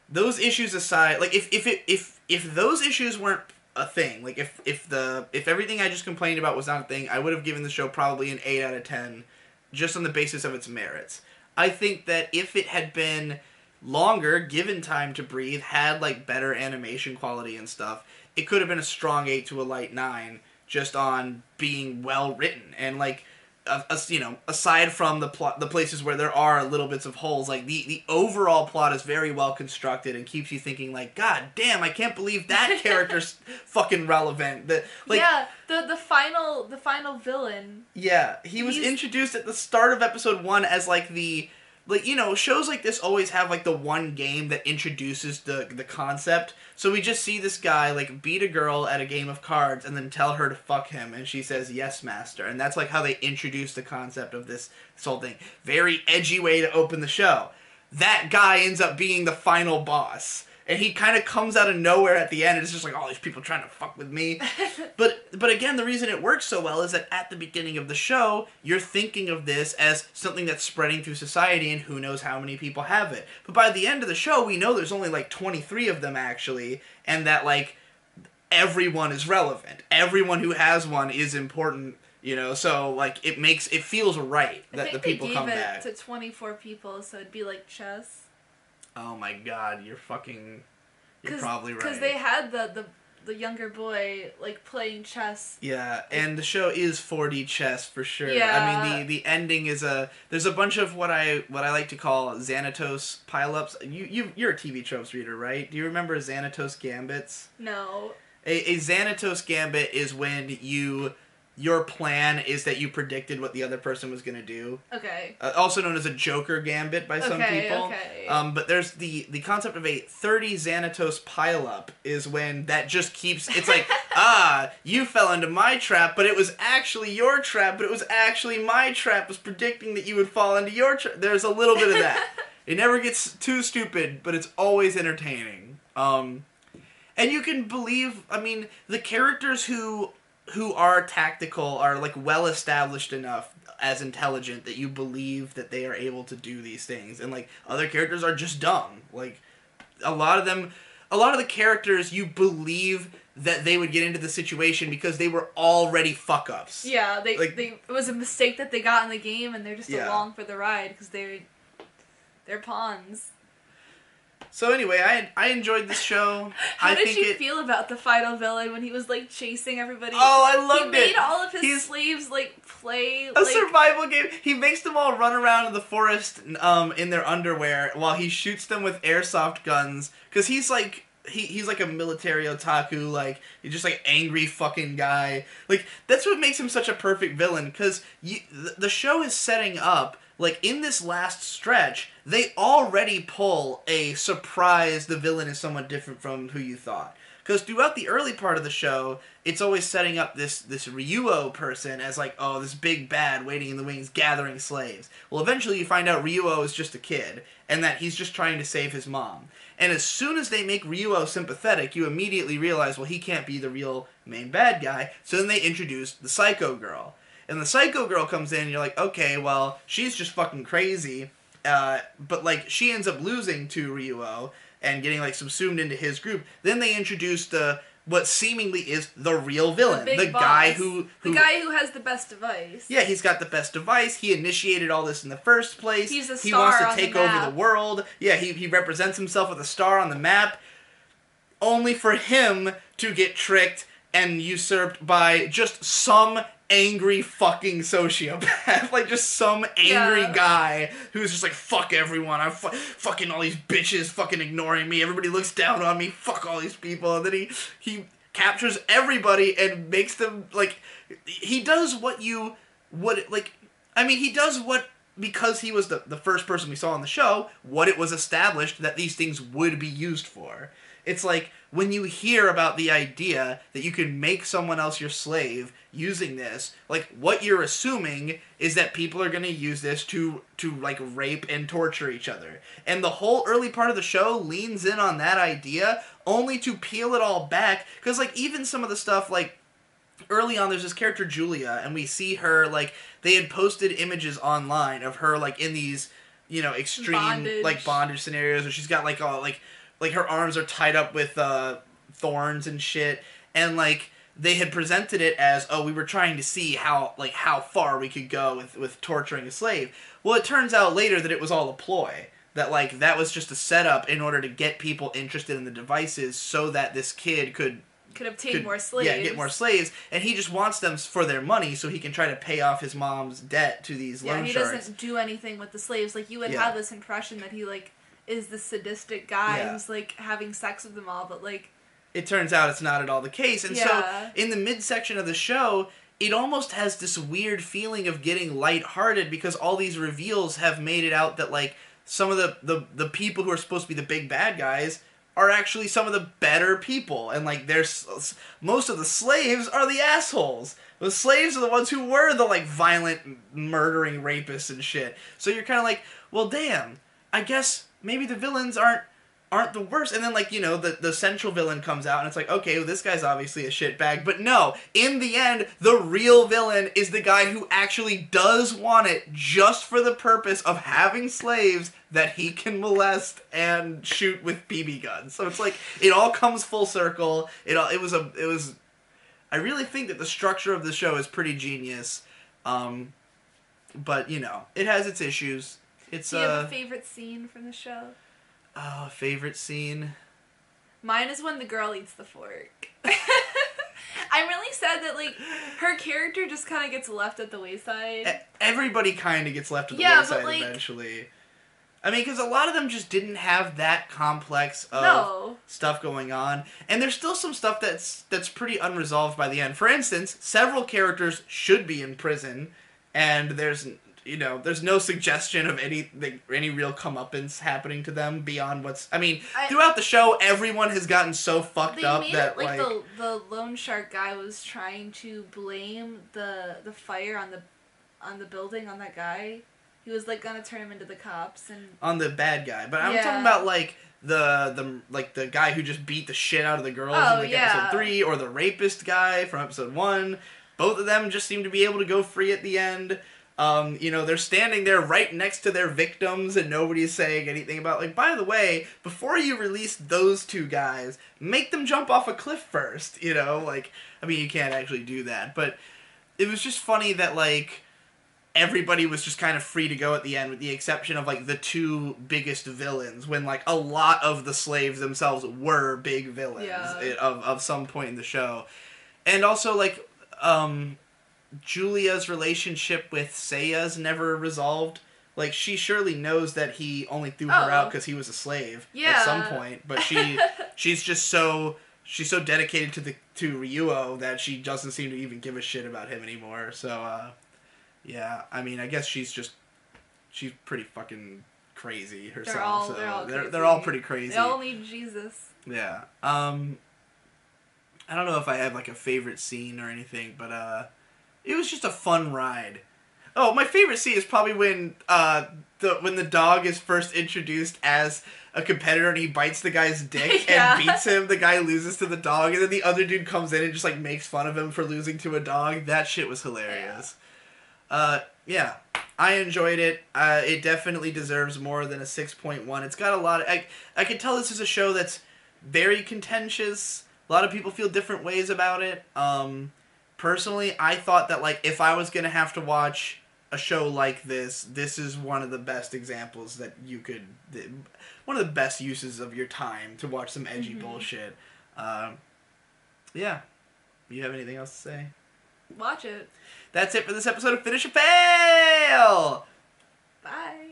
those issues aside, like, if those issues weren't a thing, like if everything I just complained about was not a thing, I would have given the show probably an 8 out of 10 just on the basis of its merits. I think that if it had been longer, given time to breathe, had like better animation quality and stuff, it could have been a strong 8 to a light 9 just on being well written. And like you know, aside from the plot, the places where there are little bits of holes, like the overall plot is very well constructed and keeps you thinking like, God damn, I can't believe that character's fucking relevant. The final villain. Yeah, he was introduced at the start of episode 1 as like you know, shows like this always have like the one game that introduces the concept. So we just see this guy like beat a girl at a game of cards and then tell her to fuck him, and she says, "Yes, master." And that's like how they introduce the concept of this whole thing. Very edgy way to open the show. That guy ends up being the final boss. And he kind of comes out of nowhere at the end, and it's just like, all these people trying to fuck with me. But again, the reason it works so well is that at the beginning of the show, you're thinking of this as something that's spreading through society, and who knows how many people have it. But by the end of the show, we know there's only like 23 of them, actually, and that, like, everyone is relevant. Everyone who has one is important, you know, so, like, it feels right that the people come back. I think they gave it to 24 people, so it'd be like chess. Oh my God, you're probably right. Because they had the younger boy, like, playing chess. Yeah, and the show is 4D chess for sure. Yeah. I mean, the ending is there's a bunch of what I like to call Xanatos pileups. You're a TV tropes reader, right? Do you remember Xanatos gambits? No. A Xanatos gambit is when you your plan is that you predicted what the other person was going to do. Okay. Also known as a Joker gambit by some people. Okay. But there's the concept of a 30 Xanatos pileup is when that just keeps... It's like, you fell into my trap, but it was actually your trap, but it was actually my trap. Was predicting that you would fall into your trap. There's a little bit of that. It never gets too stupid, but it's always entertaining. And you can believe... I mean, the characters who are tactical are like well established enough as intelligent that you believe that they are able to do these things, and like other characters are just dumb. Like a lot of the characters you believe that they would get into the situation because they were already fuck ups. Yeah, it was a mistake that they got in the game, and they're just along for the ride because they're pawns. So anyway, I enjoyed this show. How did you feel about the final villain when he was like chasing everybody? Oh, I loved it. He made all of his slaves like play a survival game. He makes them all run around in the forest in their underwear while he shoots them with airsoft guns. Because he's like he's like a military otaku. Like he's just like angry fucking guy. Like that's what makes him such a perfect villain. Because the show is setting up. Like, in this last stretch, they already pull a surprise the villain is someone different from who you thought. Because throughout the early part of the show, it's always setting up this Ryuo person as like, oh, this big bad waiting in the wings gathering slaves. Well, eventually you find out Ryuo is just a kid, and that he's just trying to save his mom. And as soon as they make Ryuo sympathetic, you immediately realize, well, he can't be the real main bad guy, so then they introduce the Psycho Girl. And the Psycho Girl comes in, and you're like, okay, well, she's just fucking crazy. But, like, she ends up losing to Ryuo and getting, like, subsumed into his group. Then they introduce what seemingly is the real villain. The guy who... The guy who has the best device. Yeah, he's got the best device. He initiated all this in the first place. He's a star. He wants to take over the world. Yeah, he represents himself with a star on the map. Only for him to get tricked and usurped by just some angry fucking sociopath. Like, just some angry guy who's just like, fuck everyone, I'm fucking all these bitches fucking ignoring me, everybody looks down on me, fuck all these people, and then he captures everybody and makes them, like, he does he does what, because he was the first person we saw on the show, what it was established that these things would be used for. It's like, when you hear about the idea that you can make someone else your slave using this, like, what you're assuming is that people are going to use this to like, rape and torture each other. And the whole early part of the show leans in on that idea, only to peel it all back. Because, like, even some of the stuff, like, early on, there's this character, Julia, and we see her, like, they had posted images online of her, like, in these, you know, extreme, bondage scenarios, where she's got, like, all, like, her arms are tied up with thorns and shit, and, like, they had presented it as, oh, we were trying to see how far we could go with torturing a slave. Well, it turns out later that it was all a ploy. That, like, that was just a setup in order to get people interested in the devices so that this kid could obtain more slaves. Yeah, get more slaves, and he just wants them for their money so he can try to pay off his mom's debt to these loan sharks. Yeah, he doesn't do anything with the slaves. Like, you would have this impression that he, like, is the sadistic guy who's, like, having sex with them all, but, like... It turns out it's not at all the case. And so, in the midsection of the show, it almost has this weird feeling of getting lighthearted because all these reveals have made it out that, like, some of the people who are supposed to be the big bad guys are actually some of the better people. And, like, most of the slaves are the assholes. The slaves are the ones who were the, like, violent, murdering rapists and shit. So you're kind of like, well, damn, I guess maybe the villains aren't the worst. And then, like, you know, the central villain comes out and it's like, okay, well, this guy's obviously a shitbag. But no, in the end, the real villain is the guy who actually does want it just for the purpose of having slaves that he can molest and shoot with BB guns. So it's like, it all comes full circle. I really think that the structure of the show is pretty genius. But, you know, it has its issues. Do you have a favorite scene from the show? Oh, favorite scene? Mine is when the girl eats the fork. I'm really sad that, like, her character just kind of gets left at the wayside. Everybody kind of gets left at the wayside, like, eventually. I mean, because a lot of them just didn't have that complex of stuff going on, and there's still some stuff that's pretty unresolved by the end. For instance, several characters should be in prison, and there's no suggestion of any real comeuppance happening to them beyond what's. I mean, throughout the show, everyone has gotten so fucked up that like the loan shark guy was trying to blame the fire on the building on that guy. He was like gonna turn him into the cops and on the bad guy, but I'm talking about like the guy who just beat the shit out of the girls in episode 3, or the rapist guy from episode 1. Both of them just seem to be able to go free at the end. They're standing there right next to their victims, and nobody's saying anything about, like, by the way, before you release those 2 guys, make them jump off a cliff first. I mean, you can't actually do that, but it was just funny that like everybody was just kind of free to go at the end, with the exception of, like, the 2 biggest villains, when, like, a lot of the slaves themselves were big villains of some point in the show. And also, like, Julia's relationship with Seiya's never resolved. Like, she surely knows that he only threw her out because he was a slave at some point, but she's just she's so dedicated to Ryuo that she doesn't seem to even give a shit about him anymore, so, yeah, I mean, I guess she's pretty fucking crazy herself. They're all pretty crazy. They all need Jesus. Yeah. I don't know if I have like a favorite scene or anything, but it was just a fun ride. Oh, my favorite scene is probably when the dog is first introduced as a competitor and he bites the guy's dick and beats him. The guy loses to the dog, and then the other dude comes in and just like makes fun of him for losing to a dog. That shit was hilarious. Yeah, I enjoyed it. It definitely deserves more than a 6.1. It's got a lot of... I can tell this is a show that's very contentious. A lot of people feel different ways about it. Personally, I thought that, like, if I was going to have to watch a show like this is one of the best examples that you could... One of the best uses of your time to watch some edgy bullshit. Yeah. You have anything else to say? Watch it. That's it for this episode of Finish or Fail! Bye.